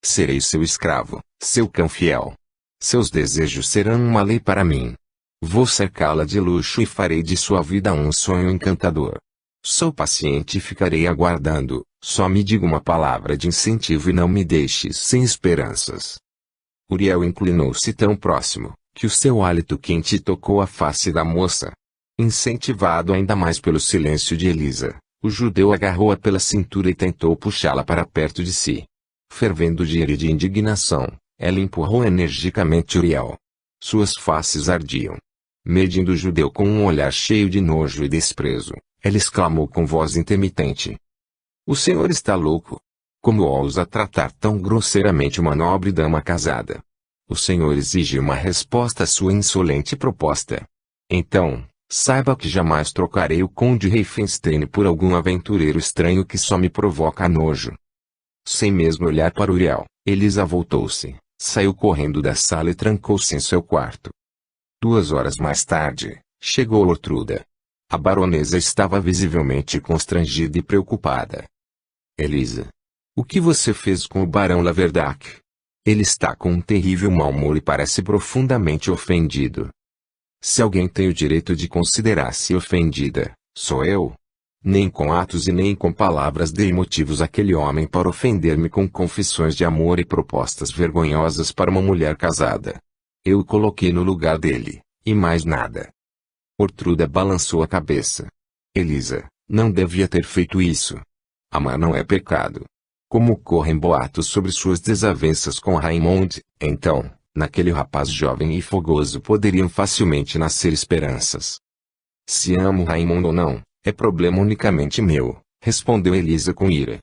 Serei seu escravo, seu cão fiel. Seus desejos serão uma lei para mim. Vou cercá-la de luxo e farei de sua vida um sonho encantador. Sou paciente e ficarei aguardando, só me diga uma palavra de incentivo e não me deixes sem esperanças. Uriel inclinou-se tão próximo, que o seu hálito quente tocou a face da moça. Incentivado ainda mais pelo silêncio de Elisa, o judeu agarrou-a pela cintura e tentou puxá-la para perto de si. Fervendo de ira e de indignação, ela empurrou energicamente Uriel. Suas faces ardiam. Medindo o judeu com um olhar cheio de nojo e desprezo, ela exclamou com voz intermitente: "O senhor está louco? Como ousa tratar tão grosseiramente uma nobre dama casada? O senhor exige uma resposta à sua insolente proposta. Então, saiba que jamais trocarei o conde Riefenstein por algum aventureiro estranho que só me provoca nojo." Sem mesmo olhar para Uriel, Elisa voltou-se, saiu correndo da sala e trancou-se em seu quarto. 2 horas mais tarde, chegou Ortruda. A baronesa estava visivelmente constrangida e preocupada. "Elisa, o que você fez com o barão Laverdac? Ele está com um terrível mau humor e parece profundamente ofendido." "Se alguém tem o direito de considerar-se ofendida, sou eu. Nem com atos e nem com palavras dei motivos àquele homem para ofender-me com confissões de amor e propostas vergonhosas para uma mulher casada. Eu o coloquei no lugar dele, e mais nada." Ortruda balançou a cabeça. "Elisa, não devia ter feito isso. Amar não é pecado. Como correm boatos sobre suas desavenças com Raymond, então, naquele rapaz jovem e fogoso poderiam facilmente nascer esperanças." "Se amo Raymond ou não, é problema unicamente meu", respondeu Elisa com ira.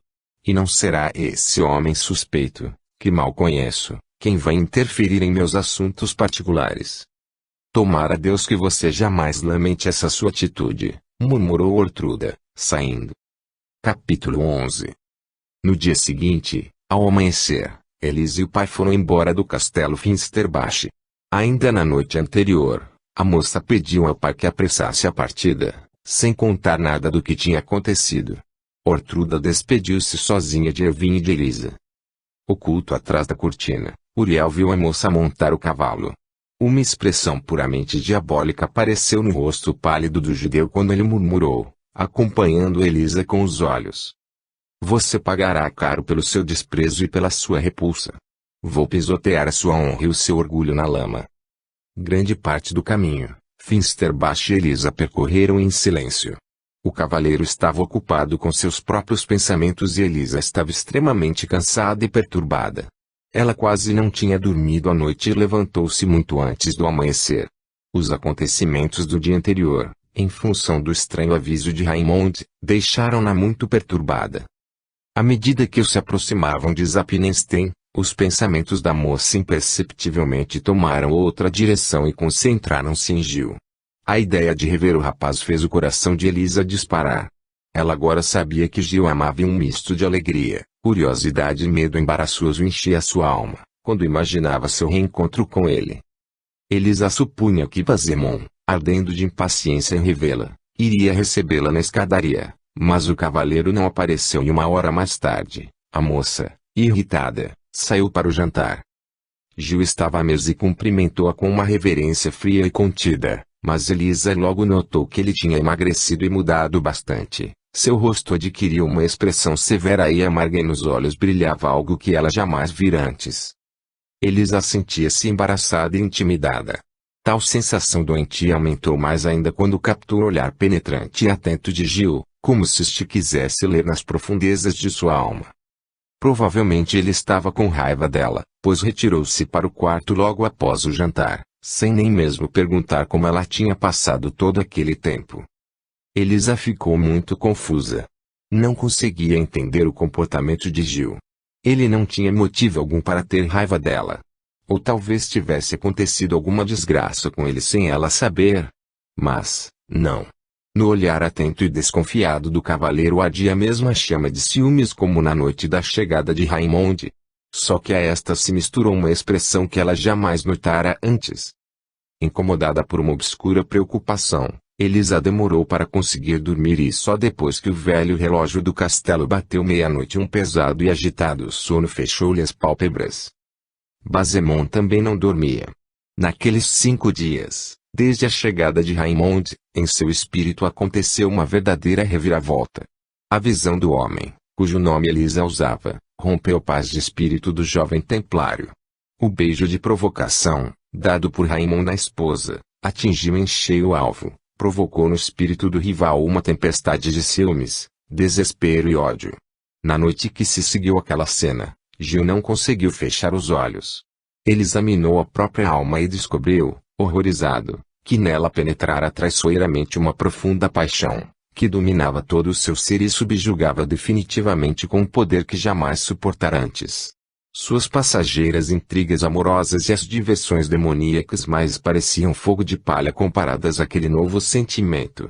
"E não será esse homem suspeito, que mal conheço, quem vai interferir em meus assuntos particulares." "Tomara Deus que você jamais lamente essa sua atitude", murmurou Ortruda, saindo. Capítulo 11. No dia seguinte, ao amanhecer, Elisa e o pai foram embora do castelo Finsterbach. Ainda na noite anterior, a moça pediu ao pai que apressasse a partida, sem contar nada do que tinha acontecido. Ortruda despediu-se sozinha de Erwin e de Elisa. Oculto atrás da cortina, Uriel viu a moça montar o cavalo. Uma expressão puramente diabólica apareceu no rosto pálido do judeu quando ele murmurou, acompanhando Elisa com os olhos: "Você pagará caro pelo seu desprezo e pela sua repulsa. Vou pisotear a sua honra e o seu orgulho na lama." Grande parte do caminho, Finsterbach e Elisa percorreram em silêncio. O cavaleiro estava ocupado com seus próprios pensamentos e Elisa estava extremamente cansada e perturbada. Ela quase não tinha dormido à noite e levantou-se muito antes do amanhecer. Os acontecimentos do dia anterior, em função do estranho aviso de Raymond, deixaram-na muito perturbada. À medida que se aproximavam de Zappenstein, os pensamentos da moça imperceptivelmente tomaram outra direção e concentraram-se em Gil. A ideia de rever o rapaz fez o coração de Elisa disparar. Ela agora sabia que Gil amava e um misto de alegria, curiosidade e medo embaraçoso enchia sua alma, quando imaginava seu reencontro com ele. Elisa supunha que Basemon, ardendo de impaciência em revê-la, iria recebê-la na escadaria, mas o cavaleiro não apareceu e 1 hora mais tarde, a moça, irritada, saiu para o jantar. Gil estava à mesa e cumprimentou-a com uma reverência fria e contida, mas Elisa logo notou que ele tinha emagrecido e mudado bastante. Seu rosto adquiriu uma expressão severa e amarga e nos olhos brilhava algo que ela jamais vira antes. Elisa sentia-se embaraçada e intimidada. Tal sensação doentia aumentou mais ainda quando captou o olhar penetrante e atento de Gil, como se este quisesse ler nas profundezas de sua alma. Provavelmente ele estava com raiva dela, pois retirou-se para o quarto logo após o jantar, sem nem mesmo perguntar como ela tinha passado todo aquele tempo. Elisa ficou muito confusa. Não conseguia entender o comportamento de Gil. Ele não tinha motivo algum para ter raiva dela. Ou talvez tivesse acontecido alguma desgraça com ele sem ela saber. Mas, não. No olhar atento e desconfiado do cavaleiro ardia a mesma chama de ciúmes como na noite da chegada de Raymond. Só que a esta se misturou uma expressão que ela jamais notara antes. Incomodada por uma obscura preocupação, Elisa demorou para conseguir dormir e só depois que o velho relógio do castelo bateu meia-noite um pesado e agitado sono fechou-lhe as pálpebras. Basemon também não dormia. Naqueles 5 dias, desde a chegada de Raymond, em seu espírito aconteceu uma verdadeira reviravolta. A visão do homem, cujo nome Elisa usava, rompeu a paz de espírito do jovem templário. O beijo de provocação, dado por Raymond à esposa, atingiu em cheio o alvo, provocou no espírito do rival uma tempestade de ciúmes, desespero e ódio. Na noite que se seguiu àquela cena, Gil não conseguiu fechar os olhos. Ele examinou a própria alma e descobriu, horrorizado, que nela penetrara traiçoeiramente uma profunda paixão, que dominava todo o seu ser e subjugava definitivamente com um poder que jamais suportara antes. Suas passageiras intrigas amorosas e as diversões demoníacas mais pareciam fogo de palha comparadas àquele novo sentimento.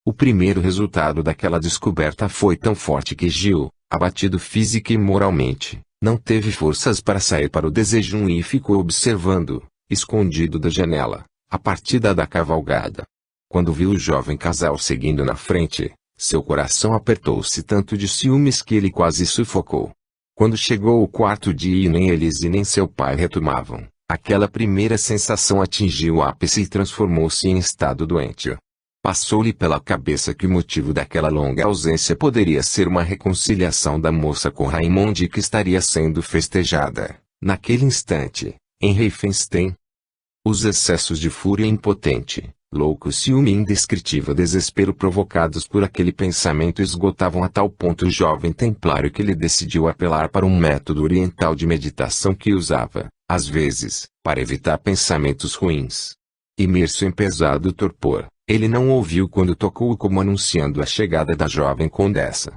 O primeiro resultado daquela descoberta foi tão forte que Gil, abatido física e moralmente, não teve forças para sair para o desejo e ficou observando, escondido da janela, a partida da cavalgada. Quando viu o jovem casal seguindo na frente, seu coração apertou-se tanto de ciúmes que ele quase sufocou. Quando chegou o 4º dia e nem eles e nem seu pai retornavam, aquela primeira sensação atingiu o ápice e transformou-se em estado doentio. Passou-lhe pela cabeça que o motivo daquela longa ausência poderia ser uma reconciliação da moça com Raymond e que estaria sendo festejada, naquele instante, em Riefenstein. Os excessos de fúria impotente, louco ciúme e indescritível desespero provocados por aquele pensamento esgotavam a tal ponto o jovem templário que ele decidiu apelar para um método oriental de meditação que usava, às vezes, para evitar pensamentos ruins. Imerso em pesado torpor, ele não ouviu quando tocou como anunciando a chegada da jovem condessa.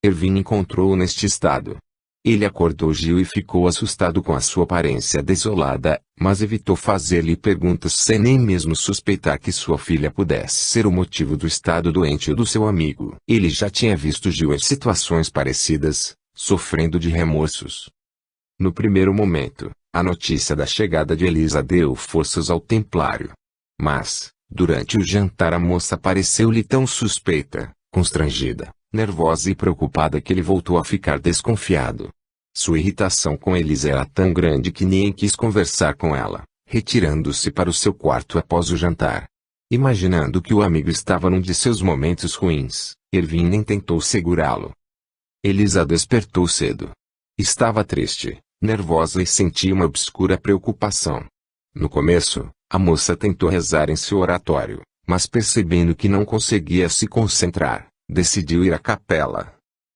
Ervin encontrou-o neste estado. Ele acordou Gil e ficou assustado com a sua aparência desolada, mas evitou fazer-lhe perguntas sem nem mesmo suspeitar que sua filha pudesse ser o motivo do estado doente do seu amigo. Ele já tinha visto Gil em situações parecidas, sofrendo de remorsos. No primeiro momento, a notícia da chegada de Elisa deu forças ao templário. Mas, durante o jantar a moça pareceu-lhe tão suspeita, constrangida, nervosa e preocupada que ele voltou a ficar desconfiado. Sua irritação com Elisa era tão grande que nem quis conversar com ela, retirando-se para o seu quarto após o jantar. Imaginando que o amigo estava num de seus momentos ruins, Ervin nem tentou segurá-lo. Elisa despertou cedo. Estava triste, nervosa e sentia uma obscura preocupação. No começo, a moça tentou rezar em seu oratório, mas percebendo que não conseguia se concentrar, decidiu ir à capela.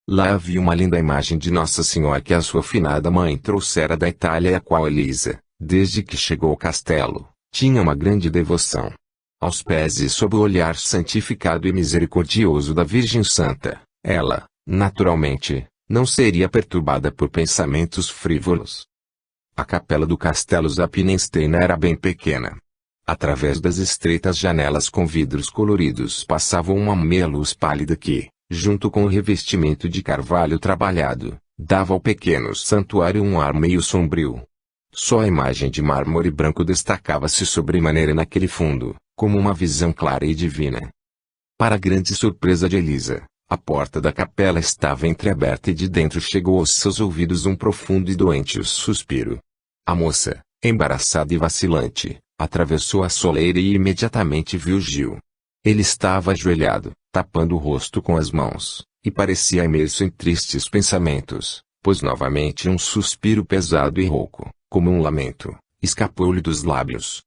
Lá havia uma linda imagem de Nossa Senhora que a sua finada mãe trouxera da Itália e a qual Elisa, desde que chegou ao castelo, tinha uma grande devoção. Aos pés e sob o olhar santificado e misericordioso da Virgem Santa, ela, naturalmente, não seria perturbada por pensamentos frívolos. A capela do castelo Zappenstein era bem pequena. Através das estreitas janelas com vidros coloridos passava uma meia luz pálida que, junto com o revestimento de carvalho trabalhado, dava ao pequeno santuário um ar meio sombrio. Só a imagem de mármore branco destacava-se sobremaneira naquele fundo, como uma visão clara e divina. Para grande surpresa de Elisa, a porta da capela estava entreaberta e de dentro chegou aos seus ouvidos um profundo e doente suspiro. A moça, embaraçada e vacilante, atravessou a soleira e imediatamente viu Gil. Ele estava ajoelhado, tapando o rosto com as mãos, e parecia imerso em tristes pensamentos, pois novamente um suspiro pesado e rouco, como um lamento, escapou-lhe dos lábios.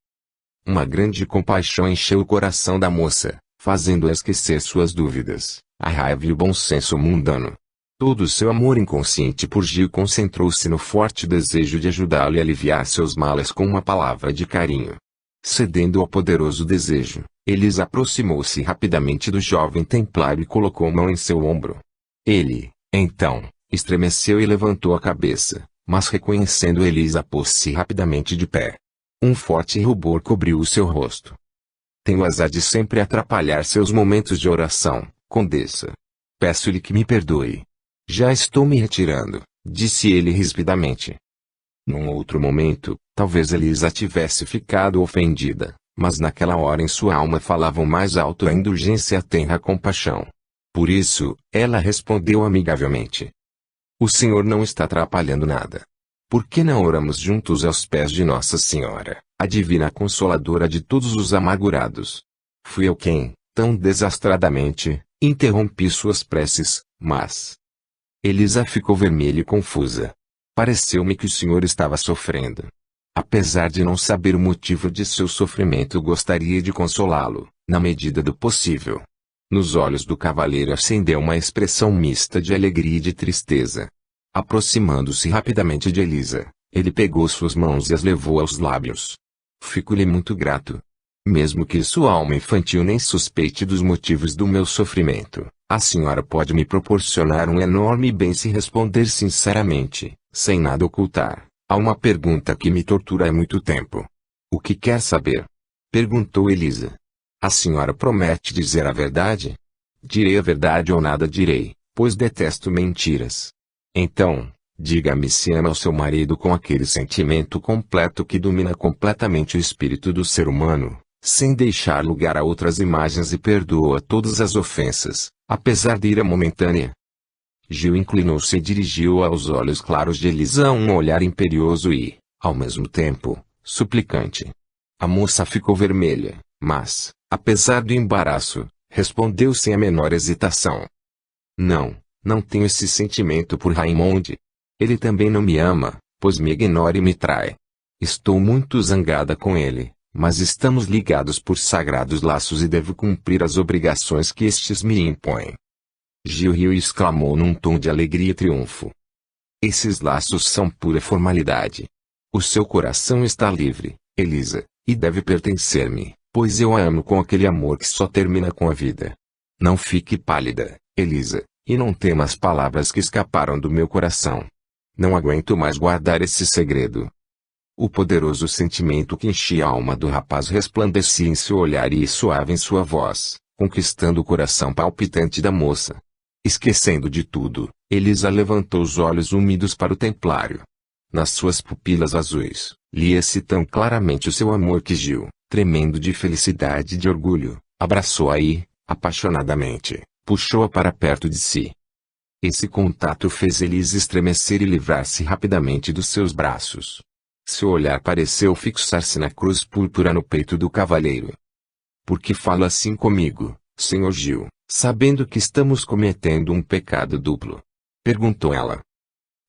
Uma grande compaixão encheu o coração da moça, fazendo-a esquecer suas dúvidas, a raiva e o bom senso mundano. Todo o seu amor inconsciente por Gil concentrou-se no forte desejo de ajudá-lo e aliviar seus males com uma palavra de carinho. Cedendo ao poderoso desejo, Elisa aproximou-se rapidamente do jovem templário e colocou a mão em seu ombro. Ele, então, estremeceu e levantou a cabeça, mas reconhecendo Elisa pôs-se rapidamente de pé. Um forte rubor cobriu o seu rosto. Tenho azar de sempre atrapalhar seus momentos de oração, condessa. Peço-lhe que me perdoe. Já estou me retirando, disse ele rispidamente. Num outro momento, talvez Elisa tivesse ficado ofendida, Mas naquela hora em sua alma falavam mais alto a indulgência e a tenra compaixão. Por isso, ela respondeu amigavelmente: o Senhor não está atrapalhando nada. Por que não oramos juntos aos pés de Nossa Senhora, a divina consoladora de todos os amargurados? Fui eu quem, tão desastradamente, interrompi suas preces, mas... Elisa ficou vermelha e confusa. Pareceu-me que o senhor estava sofrendo. Apesar de não saber o motivo de seu sofrimento, gostaria de consolá-lo, na medida do possível. Nos olhos do cavalheiro acendeu uma expressão mista de alegria e de tristeza. Aproximando-se rapidamente de Elisa, ele pegou suas mãos e as levou aos lábios. Fico-lhe muito grato. Mesmo que sua alma infantil nem suspeite dos motivos do meu sofrimento, a senhora pode me proporcionar um enorme bem se responder sinceramente, sem nada ocultar, a uma pergunta que me tortura há muito tempo. O que quer saber? Perguntou Elisa. A senhora promete dizer a verdade? Direi a verdade ou nada direi, pois detesto mentiras. Então, diga-me se ama o seu marido com aquele sentimento completo que domina completamente o espírito do ser humano, sem deixar lugar a outras imagens, e perdoa todas as ofensas, apesar de ira momentânea. Gil inclinou-se e dirigiu aos olhos claros de Elisa um olhar imperioso e, ao mesmo tempo, suplicante. A moça ficou vermelha, mas, apesar do embaraço, respondeu sem a menor hesitação: não tenho esse sentimento por Raimond. Ele também não me ama, pois me ignora e me trai. Estou muito zangada com ele, mas estamos ligados por sagrados laços e devo cumprir as obrigações que estes me impõem. Gil riu e exclamou num tom de alegria e triunfo: esses laços são pura formalidade. O seu coração está livre, Elisa, e deve pertencer-me, pois eu a amo com aquele amor que só termina com a vida. Não fique pálida, Elisa, e não tema as palavras que escaparam do meu coração. Não aguento mais guardar esse segredo. O poderoso sentimento que enchia a alma do rapaz resplandecia em seu olhar e soava em sua voz, conquistando o coração palpitante da moça. Esquecendo de tudo, Elisa levantou os olhos úmidos para o templário. Nas suas pupilas azuis, lia-se tão claramente o seu amor que Gil, tremendo de felicidade e de orgulho, abraçou-a e, apaixonadamente, puxou-a para perto de si. Esse contato fez Elisa estremecer e livrar-se rapidamente dos seus braços. Seu olhar pareceu fixar-se na cruz púrpura no peito do cavalheiro. Por que fala assim comigo, senhor Gil, sabendo que estamos cometendo um pecado duplo? Perguntou ela.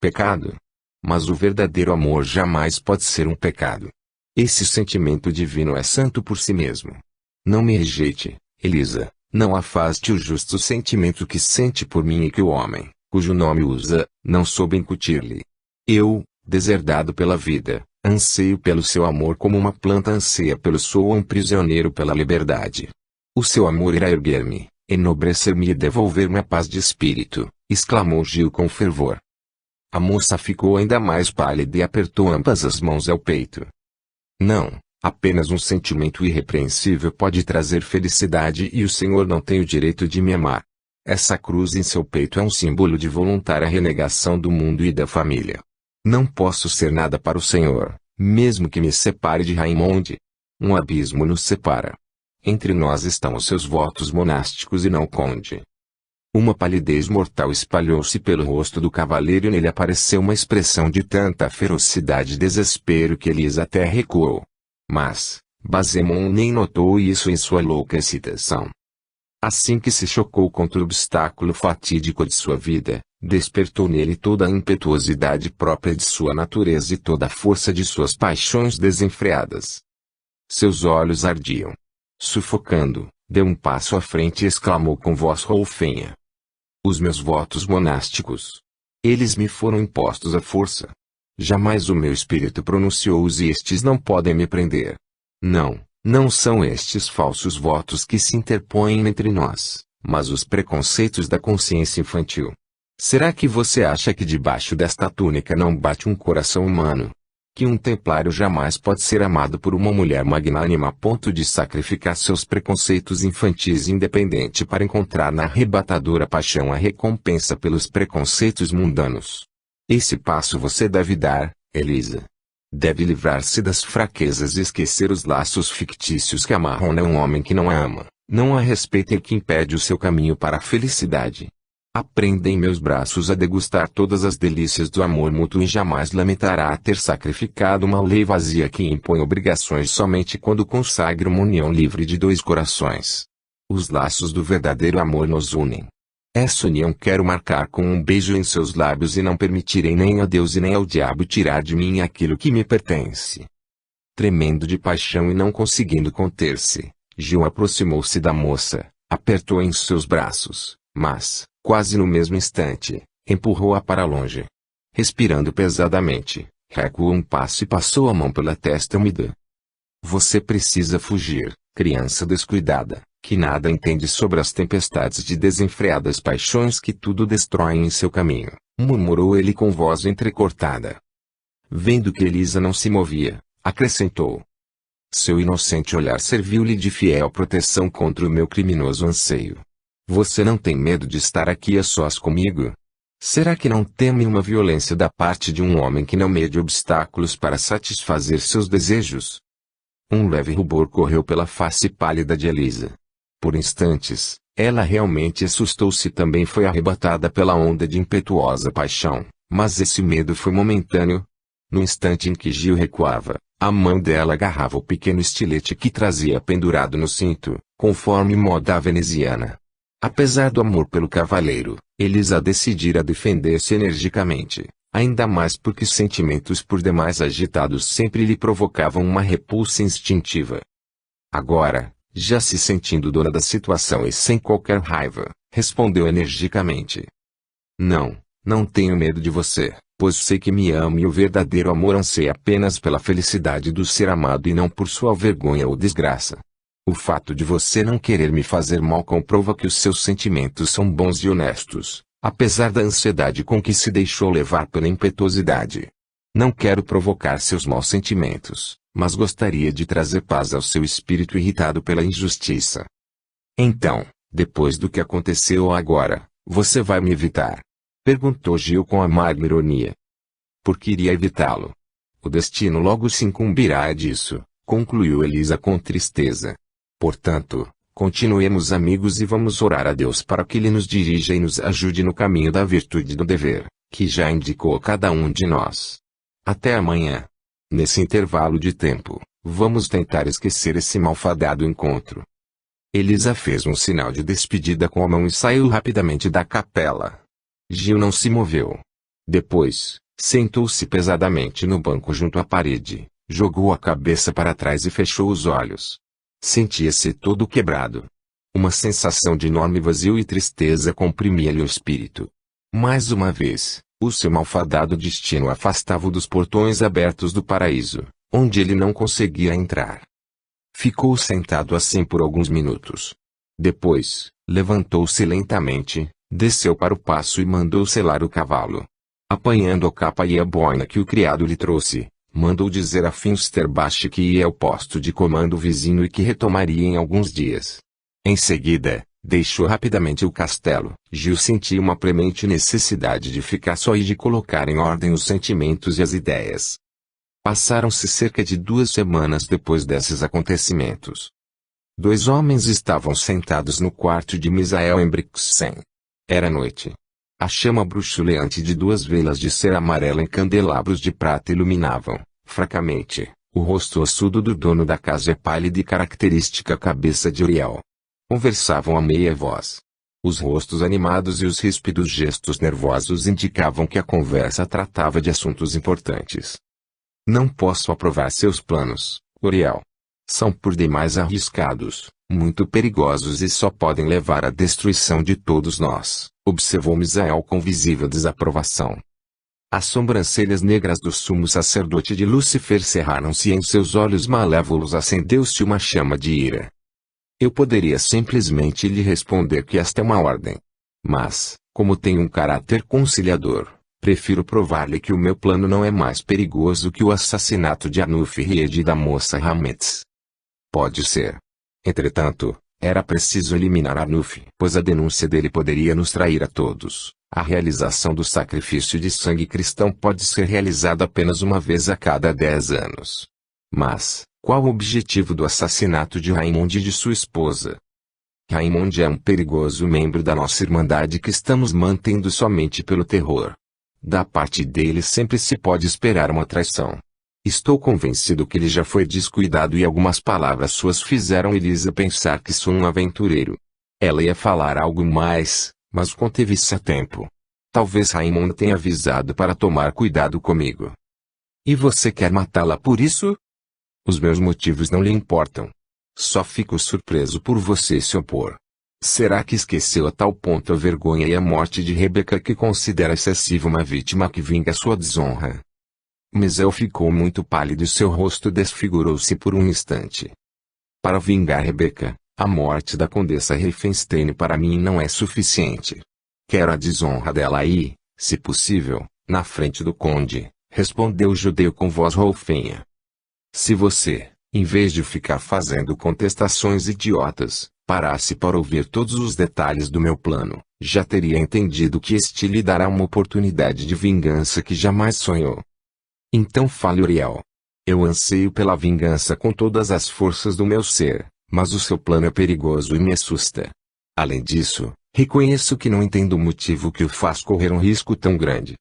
Pecado? Mas o verdadeiro amor jamais pode ser um pecado. Esse sentimento divino é santo por si mesmo. Não me rejeite, Elisa, não afaste o justo sentimento que sente por mim e que o homem, cujo nome usa, não soube incutir-lhe. Eu, deserdado pela vida, anseio pelo seu amor como uma planta anseia pelo sol, um prisioneiro pela liberdade. O seu amor irá erguer-me, enobrecer-me e devolver-me a paz de espírito, exclamou Gil com fervor. A moça ficou ainda mais pálida e apertou ambas as mãos ao peito. Não, apenas um sentimento irrepreensível pode trazer felicidade e o senhor não tem o direito de me amar. Essa cruz em seu peito é um símbolo de voluntária renegação do mundo e da família. Não posso ser nada para o senhor, mesmo que me separe de Raimond. Um abismo nos separa. Entre nós estão os seus votos monásticos e não conde. Uma palidez mortal espalhou-se pelo rosto do cavaleiro e nele apareceu uma expressão de tanta ferocidade e desespero que Elisa até recuou. Mas, Basemon nem notou isso em sua louca excitação. Assim que se chocou contra o obstáculo fatídico de sua vida, despertou nele toda a impetuosidade própria de sua natureza e toda a força de suas paixões desenfreadas. Seus olhos ardiam. Sufocando, deu um passo à frente e exclamou com voz roufanha: os meus votos monásticos. Eles me foram impostos à força. Jamais o meu espírito pronunciou-os e estes não podem me prender. Não são estes falsos votos que se interpõem entre nós, mas os preconceitos da consciência infantil. Será que você acha que debaixo desta túnica não bate um coração humano? Que um templário jamais pode ser amado por uma mulher magnânima a ponto de sacrificar seus preconceitos infantis independente para encontrar na arrebatadora paixão a recompensa pelos preconceitos mundanos? Esse passo você deve dar, Elisa. Deve livrar-se das fraquezas e esquecer os laços fictícios que amarram um homem que não a ama, não a respeita e que impede o seu caminho para a felicidade. Aprenda em meus braços a degustar todas as delícias do amor mútuo e jamais lamentará ter sacrificado uma lei vazia que impõe obrigações somente quando consagra uma união livre de dois corações. Os laços do verdadeiro amor nos unem. Essa união quero marcar com um beijo em seus lábios e não permitirei nem a Deus e nem ao diabo tirar de mim aquilo que me pertence. Tremendo de paixão e não conseguindo conter-se, Gil aproximou-se da moça, apertou-a em seus braços, mas, quase no mesmo instante, empurrou-a para longe. Respirando pesadamente, recuou um passo e passou a mão pela testa úmida. Você precisa fugir, criança descuidada, que nada entende sobre as tempestades de desenfreadas paixões que tudo destroem em seu caminho, murmurou ele com voz entrecortada. Vendo que Elisa não se movia, acrescentou. Seu inocente olhar serviu-lhe de fiel proteção contra o meu criminoso anseio. Você não tem medo de estar aqui a sós comigo? Será que não teme uma violência da parte de um homem que não mede obstáculos para satisfazer seus desejos? Um leve rubor correu pela face pálida de Elisa. Por instantes, ela realmente assustou-se e também foi arrebatada pela onda de impetuosa paixão, mas esse medo foi momentâneo. No instante em que Gil recuava, a mão dela agarrava o pequeno estilete que trazia pendurado no cinto, conforme moda veneziana. Apesar do amor pelo cavaleiro, Elisa decidira defender-se energicamente, ainda mais porque sentimentos por demais agitados sempre lhe provocavam uma repulsa instintiva. Agora, já se sentindo dona da situação e sem qualquer raiva, respondeu energicamente. Não tenho medo de você, pois sei que me ama e o verdadeiro amor anseia apenas pela felicidade do ser amado e não por sua vergonha ou desgraça. O fato de você não querer me fazer mal comprova que os seus sentimentos são bons e honestos, apesar da ansiedade com que se deixou levar pela impetuosidade. Não quero provocar seus maus sentimentos, mas gostaria de trazer paz ao seu espírito irritado pela injustiça. Então, depois do que aconteceu agora, você vai me evitar? Perguntou Gil com amarga ironia. Por que iria evitá-lo? O destino logo se incumbirá disso, concluiu Elisa com tristeza. Portanto, continuemos amigos e vamos orar a Deus para que Ele nos dirija e nos ajude no caminho da virtude e do dever, que já indicou a cada um de nós. Até amanhã. Nesse intervalo de tempo, vamos tentar esquecer esse malfadado encontro. Elisa fez um sinal de despedida com a mão e saiu rapidamente da capela. Gil não se moveu. Depois, sentou-se pesadamente no banco junto à parede, jogou a cabeça para trás e fechou os olhos. Sentia-se todo quebrado. Uma sensação de enorme vazio e tristeza comprimia-lhe o espírito. Mais uma vez, o seu malfadado destino afastava-o dos portões abertos do paraíso, onde ele não conseguia entrar. Ficou sentado assim por alguns minutos. Depois, levantou-se lentamente, desceu para o paço e mandou selar o cavalo. Apanhando a capa e a boina que o criado lhe trouxe, mandou dizer a Finsterbach que ia ao posto de comando vizinho e que retomaria em alguns dias. Em seguida, deixou rapidamente o castelo. Gil sentia uma premente necessidade de ficar só e de colocar em ordem os sentimentos e as ideias. Passaram-se cerca de 2 semanas depois desses acontecimentos. 2 homens estavam sentados no quarto de Misael em Brixen. Era noite. A chama bruxuleante de 2 velas de cera amarela em candelabros de prata iluminavam, fracamente, o rosto ossudo do dono da casa e a pálida e característica cabeça de Uriel. Conversavam a meia voz. Os rostos animados e os ríspidos gestos nervosos indicavam que a conversa tratava de assuntos importantes. Não posso aprovar seus planos, Uriel. São por demais arriscados, muito perigosos e só podem levar à destruição de todos nós, observou Misael com visível desaprovação. As sobrancelhas negras do sumo sacerdote de Lúcifer cerraram-se e em seus olhos malévolos acendeu-se uma chama de ira. Eu poderia simplesmente lhe responder que esta é uma ordem. Mas, como tenho um caráter conciliador, prefiro provar-lhe que o meu plano não é mais perigoso que o assassinato de Anuf-Ried e da moça Hametz. Pode ser. Entretanto, era preciso eliminar Anuf, pois a denúncia dele poderia nos trair a todos, A realização do sacrifício de sangue cristão pode ser realizada apenas uma vez a cada 10 anos. Mas, qual o objetivo do assassinato de Raymond e de sua esposa? Raymond é um perigoso membro da nossa Irmandade que estamos mantendo somente pelo terror. Da parte dele sempre se pode esperar uma traição. Estou convencido que ele já foi descuidado e algumas palavras suas fizeram Elisa pensar que sou um aventureiro. Ela ia falar algo mais, mas conteve-se a tempo. Talvez Raymond tenha avisado para tomar cuidado comigo. E você quer matá-la por isso? Os meus motivos não lhe importam. Só fico surpreso por você se opor. Será que esqueceu a tal ponto a vergonha e a morte de Rebeca que considera excessiva uma vítima que vinga sua desonra? Misael ficou muito pálido e seu rosto desfigurou-se por um instante. Para vingar Rebeca, a morte da condessa Riefenstein para mim não é suficiente. Quero a desonra dela e, se possível, na frente do conde, respondeu o judeu com voz roufinha. Se você, em vez de ficar fazendo contestações idiotas, parasse para ouvir todos os detalhes do meu plano, já teria entendido que este lhe dará uma oportunidade de vingança que jamais sonhou. Então fale, Uriel. Eu anseio pela vingança com todas as forças do meu ser, mas o seu plano é perigoso e me assusta. Além disso, reconheço que não entendo o motivo que o faz correr um risco tão grande.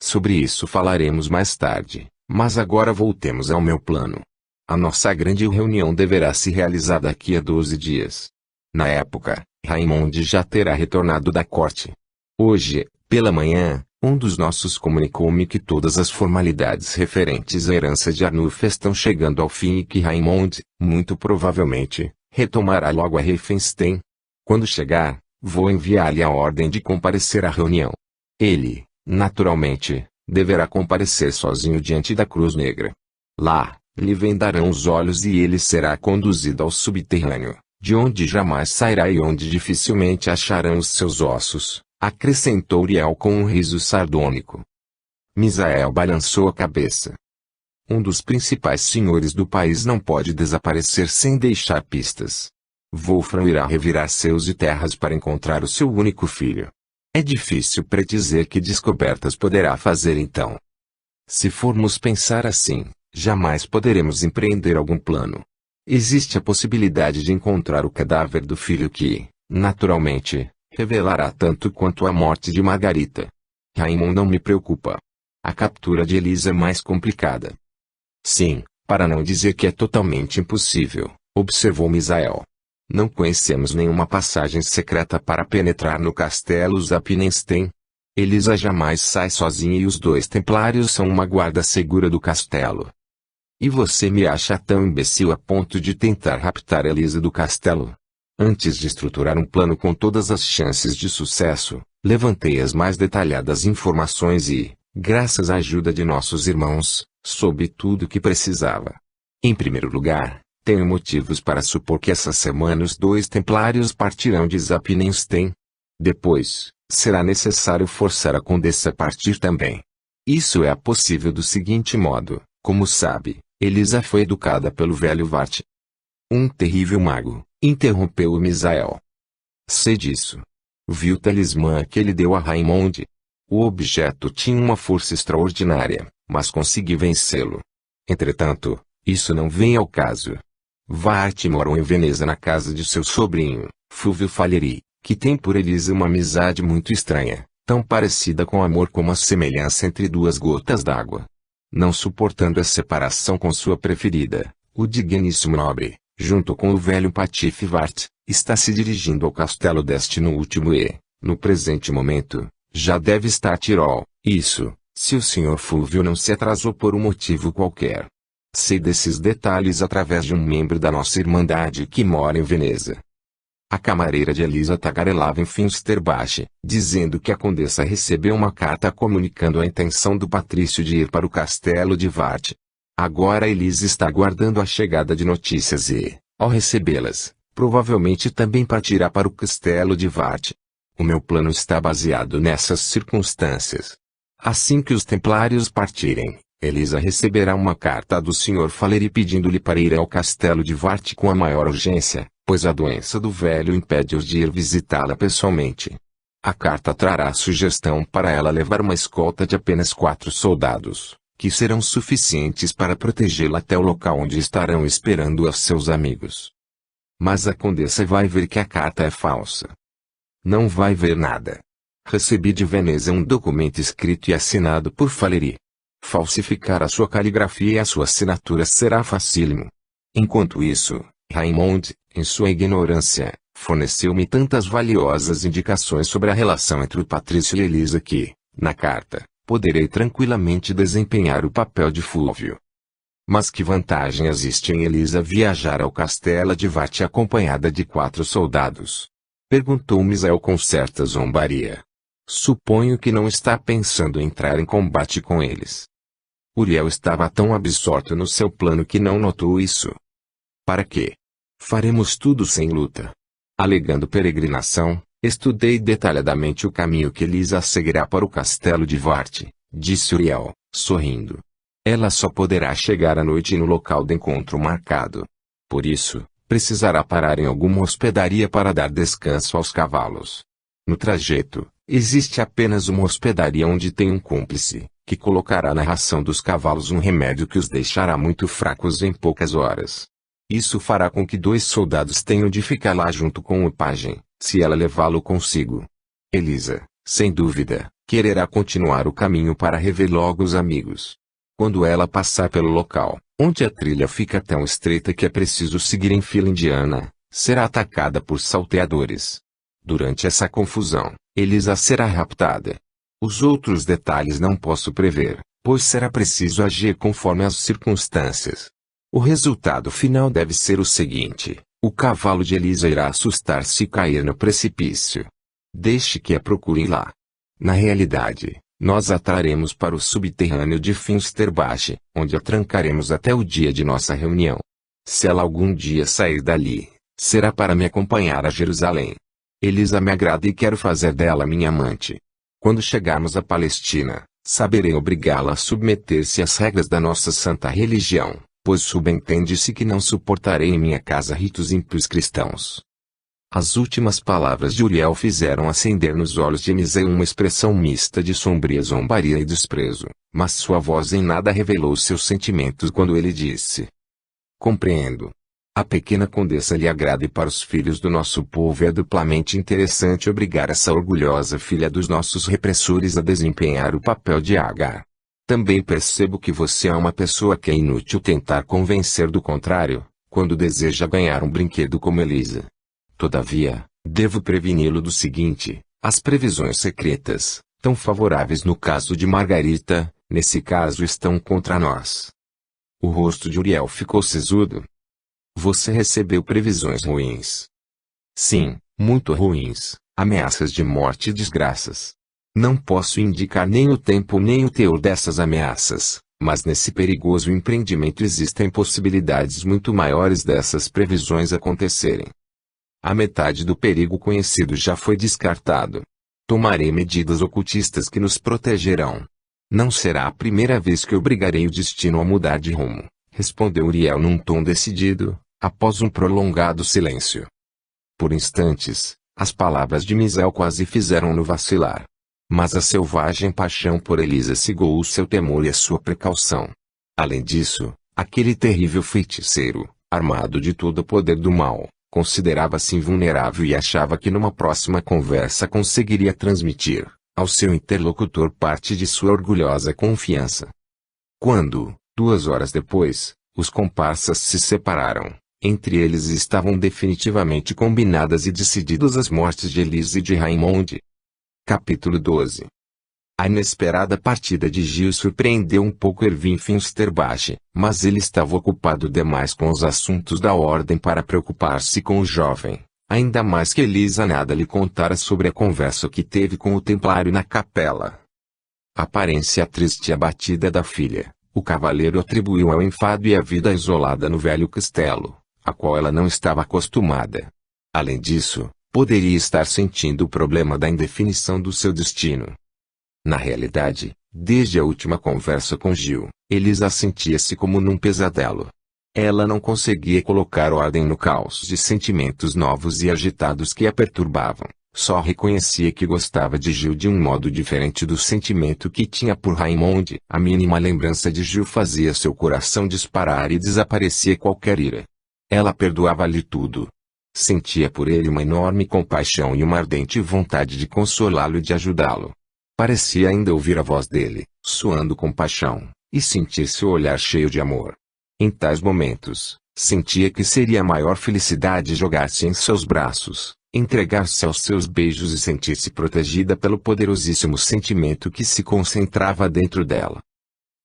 Sobre isso falaremos mais tarde, mas agora voltemos ao meu plano. A nossa grande reunião deverá se realizar daqui a 12 dias. Na época, Raymond já terá retornado da corte. Hoje, pela manhã, um dos nossos comunicou-me que todas as formalidades referentes à herança de Arnulf estão chegando ao fim e que Raymond, muito provavelmente, retomará logo a Riefenstein. Quando chegar, vou enviar-lhe a ordem de comparecer à reunião. Ele, naturalmente, deverá comparecer sozinho diante da Cruz Negra. Lá, lhe vendarão os olhos e ele será conduzido ao subterrâneo, de onde jamais sairá e onde dificilmente acharão os seus ossos, acrescentou Uriel com um riso sardônico. Misael balançou a cabeça. Um dos principais senhores do país não pode desaparecer sem deixar pistas. Wolfram irá revirar céus e terras para encontrar o seu único filho. É difícil predizer que descobertas poderá fazer então. Se formos pensar assim, jamais poderemos empreender algum plano. Existe a possibilidade de encontrar o cadáver do filho que, naturalmente, revelará tanto quanto a morte de Margarita. Raymond não me preocupa. A captura de Elisa é mais complicada. Sim, para não dizer que é totalmente impossível, observou Misael. Não conhecemos nenhuma passagem secreta para penetrar no castelo Zappenstein. Elisa jamais sai sozinha e os dois templários são uma guarda segura do castelo. E você me acha tão imbecil a ponto de tentar raptar Elisa do castelo? Antes de estruturar um plano com todas as chances de sucesso, levantei as mais detalhadas informações e, graças à ajuda de nossos irmãos, soube tudo o que precisava. Em primeiro lugar, tenho motivos para supor que essa semana os dois templários partirão de Zappenstein. Depois, será necessário forçar a condessa a partir também. Isso é possível do seguinte modo: como sabe, Elisa foi educada pelo velho Vart. Um terrível mago, interrompeu o Misael. Sei disso. Vi o talismã que ele deu a Raymond. O objeto tinha uma força extraordinária, mas consegui vencê-lo. Entretanto, isso não vem ao caso. Vart morou em Veneza na casa de seu sobrinho, Fulvio Falieri, que tem por Elisa uma amizade muito estranha, tão parecida com amor como a semelhança entre duas gotas d'água. Não suportando a separação com sua preferida, o digníssimo nobre, junto com o velho patife Vart, está se dirigindo ao castelo deste no último e, no presente momento, já deve estar Tirol. Isso, se o Sr. Fulvio não se atrasou por um motivo qualquer. Sei desses detalhes através de um membro da nossa Irmandade que mora em Veneza. A camareira de Elisa tagarelava em Finsterbach, dizendo que a condessa recebeu uma carta comunicando a intenção do patrício de ir para o castelo de Vart. Agora Elisa está aguardando a chegada de notícias e, ao recebê-las, provavelmente também partirá para o castelo de Vart. O meu plano está baseado nessas circunstâncias. Assim que os templários partirem, Elisa receberá uma carta do Sr. Falieri pedindo-lhe para ir ao castelo de Vart com a maior urgência, pois a doença do velho impede-os de ir visitá-la pessoalmente. A carta trará a sugestão para ela levar uma escolta de apenas 4 soldados, que serão suficientes para protegê-la até o local onde estarão esperando os seus amigos. Mas a condessa vai ver que a carta é falsa. Não vai ver nada. Recebi de Veneza um documento escrito e assinado por Falery. Falsificar a sua caligrafia e a sua assinatura será facílimo. Enquanto isso, Raymond, em sua ignorância, forneceu-me tantas valiosas indicações sobre a relação entre o Patrício e Elisa que, na carta, poderei tranquilamente desempenhar o papel de Fulvio. Mas que vantagem existe em Elisa viajar ao castelo de Varte acompanhada de 4 soldados? Perguntou Misael com certa zombaria. Suponho que não está pensando em entrar em combate com eles. Uriel estava tão absorto no seu plano que não notou isso. Para quê? Faremos tudo sem luta. Alegando peregrinação, estudei detalhadamente o caminho que Elisa seguirá para o castelo de Varte, disse Uriel, sorrindo. Ela só poderá chegar à noite no local do encontro marcado. Por isso, precisará parar em alguma hospedaria para dar descanso aos cavalos. No trajeto, existe apenas uma hospedaria onde tem um cúmplice, que colocará na ração dos cavalos um remédio que os deixará muito fracos em poucas horas. Isso fará com que 2 soldados tenham de ficar lá junto com o pajem, se ela levá-lo consigo. Elisa, sem dúvida, quererá continuar o caminho para rever logo os amigos. Quando ela passar pelo local, onde a trilha fica tão estreita que é preciso seguir em fila indiana, será atacada por salteadores. Durante essa confusão, Elisa será raptada. Os outros detalhes não posso prever, pois será preciso agir conforme as circunstâncias. O resultado final deve ser o seguinte: o cavalo de Elisa irá assustar-se e cair no precipício. Deixe que a procurem lá. Na realidade, nós a traremos para o subterrâneo de Finsterbach, onde a trancaremos até o dia de nossa reunião. Se ela algum dia sair dali, será para me acompanhar a Jerusalém. Elisa me agrada e quero fazer dela minha amante. Quando chegarmos à Palestina, saberei obrigá-la a submeter-se às regras da nossa santa religião, pois subentende-se que não suportarei em minha casa ritos ímpios cristãos. As últimas palavras de Uriel fizeram acender nos olhos de Misael uma expressão mista de sombria zombaria e desprezo, mas sua voz em nada revelou seus sentimentos quando ele disse: Compreendo. A pequena condessa lhe agrada e para os filhos do nosso povo é duplamente interessante obrigar essa orgulhosa filha dos nossos repressores a desempenhar o papel de Agar. Também percebo que você é uma pessoa que é inútil tentar convencer do contrário, quando deseja ganhar um brinquedo como Elisa. Todavia, devo preveni-lo do seguinte: as previsões secretas, tão favoráveis no caso de Margarita, nesse caso estão contra nós. O rosto de Uriel ficou sisudo. Você recebeu previsões ruins? Sim, muito ruins, ameaças de morte e desgraças. Não posso indicar nem o tempo nem o teor dessas ameaças, mas nesse perigoso empreendimento existem possibilidades muito maiores dessas previsões acontecerem. A metade do perigo conhecido já foi descartado. Tomarei medidas ocultistas que nos protegerão. Não será a primeira vez que obrigarei o destino a mudar de rumo, respondeu Uriel num tom decidido, após um prolongado silêncio. Por instantes, as palavras de Misael quase fizeram-no vacilar. Mas a selvagem paixão por Elisa cegou o seu temor e a sua precaução. Além disso, aquele terrível feiticeiro, armado de todo o poder do mal, considerava-se invulnerável e achava que numa próxima conversa conseguiria transmitir, ao seu interlocutor parte de sua orgulhosa confiança. Quando, 2 horas depois, os comparsas se separaram, entre eles estavam definitivamente combinadas e decididas as mortes de Elisa e de Raymond. Capítulo 12. A inesperada partida de Gil surpreendeu um pouco Erwin Finsterbach, mas ele estava ocupado demais com os assuntos da ordem para preocupar-se com o jovem, ainda mais que Elisa nada lhe contara sobre a conversa que teve com o templário na capela. A aparência triste e abatida da filha, o cavaleiro atribuiu ao enfado e à vida isolada no velho castelo, a qual ela não estava acostumada. Além disso, poderia estar sentindo o problema da indefinição do seu destino. Na realidade, desde a última conversa com Gil, Elisa sentia-se como num pesadelo. Ela não conseguia colocar ordem no caos de sentimentos novos e agitados que a perturbavam, só reconhecia que gostava de Gil de um modo diferente do sentimento que tinha por Raymond. A mínima lembrança de Gil fazia seu coração disparar e desaparecia qualquer ira. Ela perdoava-lhe tudo. Sentia por ele uma enorme compaixão e uma ardente vontade de consolá-lo e de ajudá-lo. Parecia ainda ouvir a voz dele, soando com paixão, e sentir seu olhar cheio de amor. Em tais momentos, sentia que seria a maior felicidade jogar-se em seus braços, entregar-se aos seus beijos e sentir-se protegida pelo poderosíssimo sentimento que se concentrava dentro dela.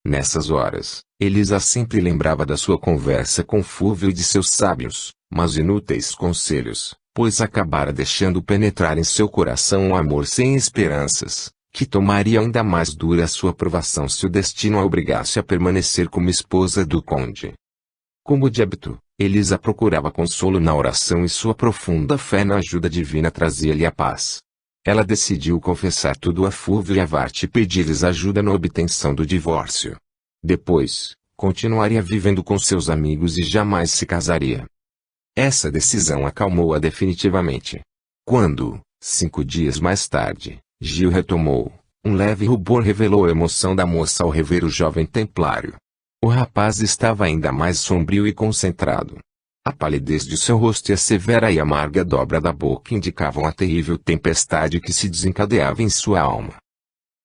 Nessas horas, Elisa sempre lembrava da sua conversa com Fúvio e de seus sábios, mas inúteis conselhos, pois acabara deixando penetrar em seu coração um amor sem esperanças, que tomaria ainda mais dura a sua provação se o destino a obrigasse a permanecer como esposa do conde. Como de hábito, Elisa procurava consolo na oração e sua profunda fé na ajuda divina trazia-lhe a paz. Ela decidiu confessar tudo a Fúvio e a Vart e pedir-lhes ajuda na obtenção do divórcio. Depois, continuaria vivendo com seus amigos e jamais se casaria. Essa decisão acalmou-a definitivamente. Quando, 5 dias mais tarde, Gil retomou, um leve rubor revelou a emoção da moça ao rever o jovem templário. O rapaz estava ainda mais sombrio e concentrado. A palidez de seu rosto e a severa e amarga dobra da boca indicavam a terrível tempestade que se desencadeava em sua alma.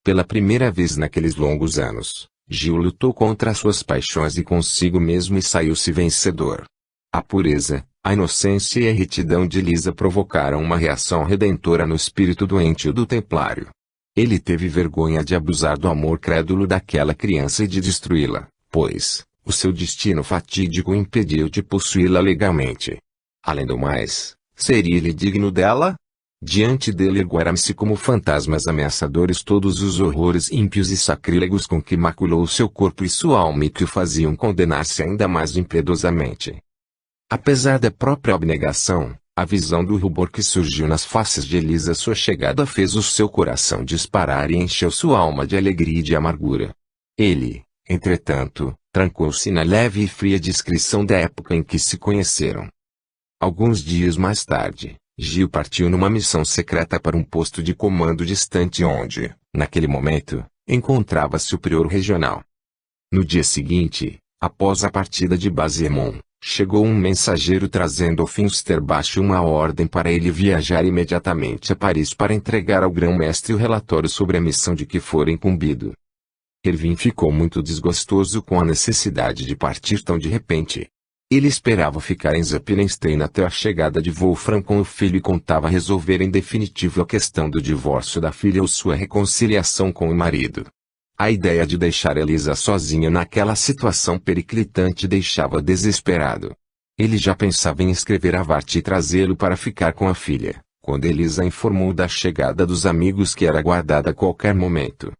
Pela primeira vez naqueles longos anos, Gil lutou contra as suas paixões e consigo mesmo e saiu-se vencedor. A pureza, a inocência e a retidão de Elisa provocaram uma reação redentora no espírito doente do templário. Ele teve vergonha de abusar do amor crédulo daquela criança e de destruí-la, pois, o seu destino fatídico o impediu de possuí-la legalmente. Além do mais, seria-lhe digno dela? Diante dele ergueram-se como fantasmas ameaçadores todos os horrores ímpios e sacrílegos com que maculou seu corpo e sua alma e que o faziam condenar-se ainda mais impiedosamente. Apesar da própria abnegação, a visão do rubor que surgiu nas faces de Elisa à sua chegada fez o seu coração disparar e encheu sua alma de alegria e de amargura. Ele, entretanto, trancou-se na leve e fria discrição da época em que se conheceram. Alguns dias mais tarde, Gil partiu numa missão secreta para um posto de comando distante onde, naquele momento, encontrava-se o prior regional. No dia seguinte, após a partida de Baziemon, chegou um mensageiro trazendo ao Finsterbach uma ordem para ele viajar imediatamente a Paris para entregar ao grão-mestre o relatório sobre a missão de que fora incumbido. Erwin ficou muito desgostoso com a necessidade de partir tão de repente. Ele esperava ficar em Zappenstein até a chegada de Wolfram com o filho e contava resolver em definitivo a questão do divórcio da filha ou sua reconciliação com o marido. A ideia de deixar Elisa sozinha naquela situação periclitante deixava desesperado. Ele já pensava em escrever a Vart e trazê-lo para ficar com a filha, quando Elisa informou da chegada dos amigos que era aguardada a qualquer momento.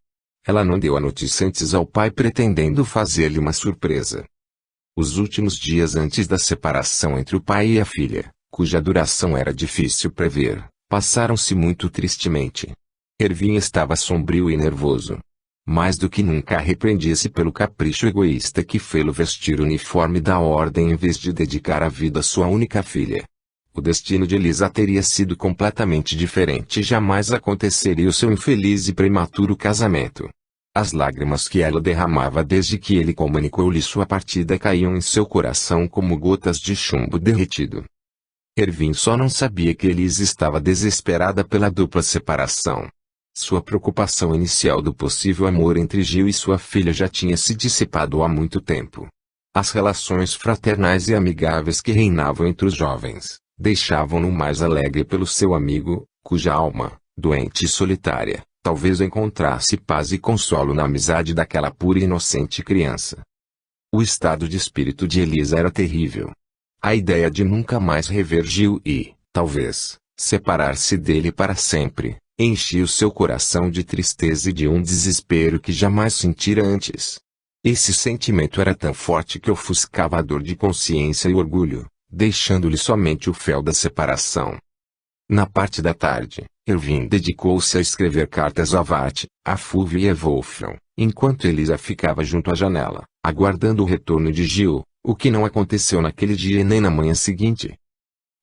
Ela não deu a notícia antes ao pai pretendendo fazer-lhe uma surpresa. Os últimos dias antes da separação entre o pai e a filha, cuja duração era difícil prever, passaram-se muito tristemente. Erwin estava sombrio e nervoso. Mais do que nunca arrependia-se pelo capricho egoísta que fê-lo vestir o uniforme da ordem em vez de dedicar a vida à sua única filha. O destino de Elisa teria sido completamente diferente e jamais aconteceria o seu infeliz e prematuro casamento. As lágrimas que ela derramava desde que ele comunicou-lhe sua partida caíam em seu coração como gotas de chumbo derretido. Erwin só não sabia que Elisa estava desesperada pela dupla separação. Sua preocupação inicial do possível amor entre Gil e sua filha já tinha se dissipado há muito tempo. As relações fraternais e amigáveis que reinavam entre os jovens, deixavam-no mais alegre pelo seu amigo, cuja alma, doente e solitária, talvez encontrasse paz e consolo na amizade daquela pura e inocente criança. O estado de espírito de Elisa era terrível. A ideia de nunca mais rever Gil e, talvez, separar-se dele para sempre, enchia o seu coração de tristeza e de um desespero que jamais sentira antes. Esse sentimento era tão forte que ofuscava a dor de consciência e orgulho, deixando-lhe somente o fel da separação. Na parte da tarde, Erwin dedicou-se a escrever cartas a Vart, a Fúvio e a Wolfram, enquanto Elisa ficava junto à janela, aguardando o retorno de Gil, o que não aconteceu naquele dia e nem na manhã seguinte.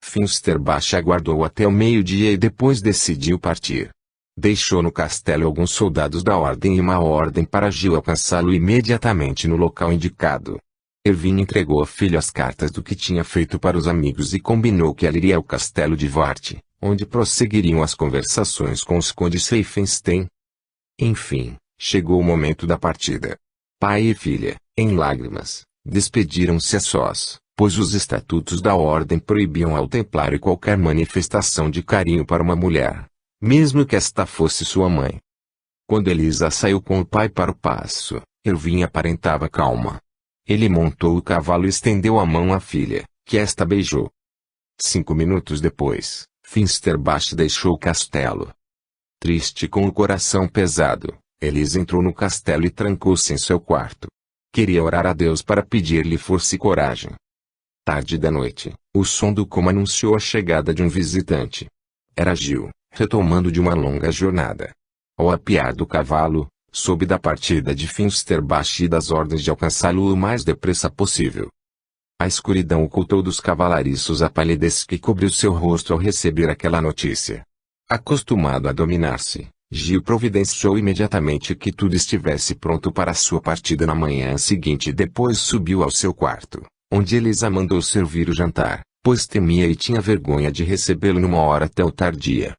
Finsterbach aguardou até o meio-dia e depois decidiu partir. Deixou no castelo alguns soldados da ordem e uma ordem para Gil alcançá-lo imediatamente no local indicado. Erwin entregou à filha as cartas do que tinha feito para os amigos e combinou que ela iria ao castelo de Vart, onde prosseguiriam as conversações com os condes Seifenstein. Enfim, chegou o momento da partida. Pai e filha, em lágrimas, despediram-se a sós, pois os estatutos da ordem proibiam ao templário qualquer manifestação de carinho para uma mulher, mesmo que esta fosse sua mãe. Quando Elisa saiu com o pai para o paço, Erwin aparentava calma. Ele montou o cavalo e estendeu a mão à filha, que esta beijou. 5 minutos depois, Finsterbach deixou o castelo. Triste com o coração pesado, Elisa entrou no castelo e trancou-se em seu quarto. Queria orar a Deus para pedir-lhe força e coragem. Tarde da noite, o som do como anunciou a chegada de um visitante. Era Gil, retomando de uma longa jornada. Ao apiar do cavalo, soube da partida de Finsterbach e das ordens de alcançá-lo o mais depressa possível. A escuridão ocultou dos cavalariços a palidez que cobriu seu rosto ao receber aquela notícia. Acostumado a dominar-se, Gil providenciou imediatamente que tudo estivesse pronto para sua partida na manhã seguinte e depois subiu ao seu quarto, onde Elisa mandou servir o jantar, pois temia e tinha vergonha de recebê-lo numa hora tão tardia.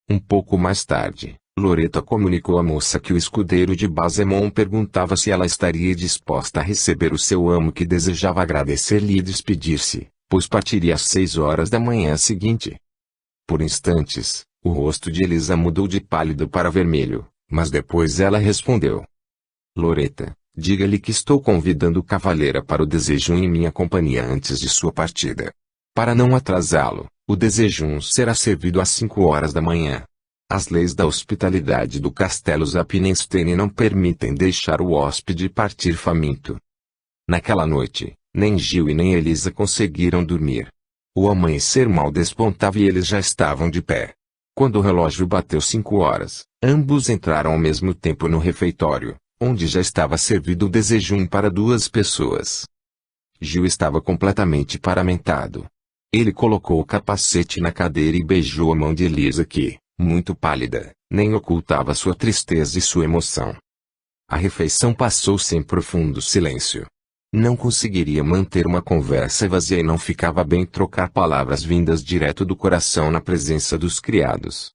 Um pouco mais tarde, Loretta comunicou à moça que o escudeiro de Basemont perguntava se ela estaria disposta a receber o seu amo que desejava agradecer-lhe e despedir-se, pois partiria às 6 horas da manhã seguinte. Por instantes, o rosto de Elisa mudou de pálido para vermelho, mas depois ela respondeu. Loretta, diga-lhe que estou convidando o cavaleiro para o desejum em minha companhia antes de sua partida. Para não atrasá-lo, o desejum será servido às 5 horas da manhã. As leis da hospitalidade do castelo Zappenstein não permitem deixar o hóspede partir faminto. Naquela noite, nem Gil e nem Elisa conseguiram dormir. O amanhecer mal despontava e eles já estavam de pé. Quando o relógio bateu 5 horas, ambos entraram ao mesmo tempo no refeitório, onde já estava servido o desejum para 2 pessoas. Gil estava completamente paramentado. Ele colocou o capacete na cadeira e beijou a mão de Elisa que, muito pálida, nem ocultava sua tristeza e sua emoção. A refeição passou-se em profundo silêncio. Não conseguiria manter uma conversa vazia e não ficava bem trocar palavras vindas direto do coração na presença dos criados.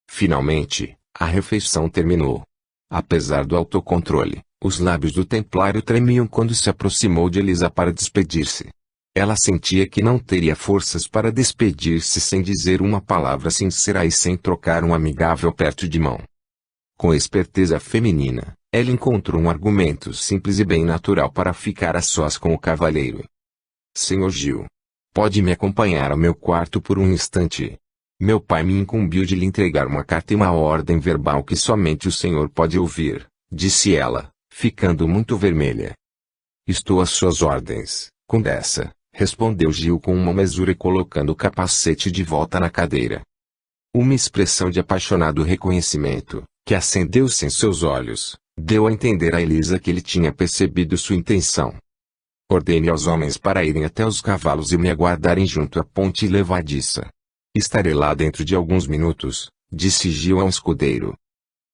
Finalmente, a refeição terminou. Apesar do autocontrole, os lábios do templário tremiam quando se aproximou de Elisa para despedir-se. Ela sentia que não teria forças para despedir-se sem dizer uma palavra sincera e sem trocar um amigável aperto de mão. Com esperteza feminina, ela encontrou um argumento simples e bem natural para ficar a sós com o cavalheiro. Senhor Gil, pode me acompanhar ao meu quarto por um instante? Meu pai me incumbiu de lhe entregar uma carta e uma ordem verbal que somente o senhor pode ouvir, disse ela, ficando muito vermelha. Estou às suas ordens, condessa, respondeu Gil com uma mesura e colocando o capacete de volta na cadeira. Uma expressão de apaixonado reconhecimento, que acendeu-se em seus olhos, deu a entender a Elisa que ele tinha percebido sua intenção. Ordene aos homens para irem até os cavalos e me aguardarem junto à ponte levadiça. Estarei lá dentro de alguns minutos, disse Gil a um escudeiro.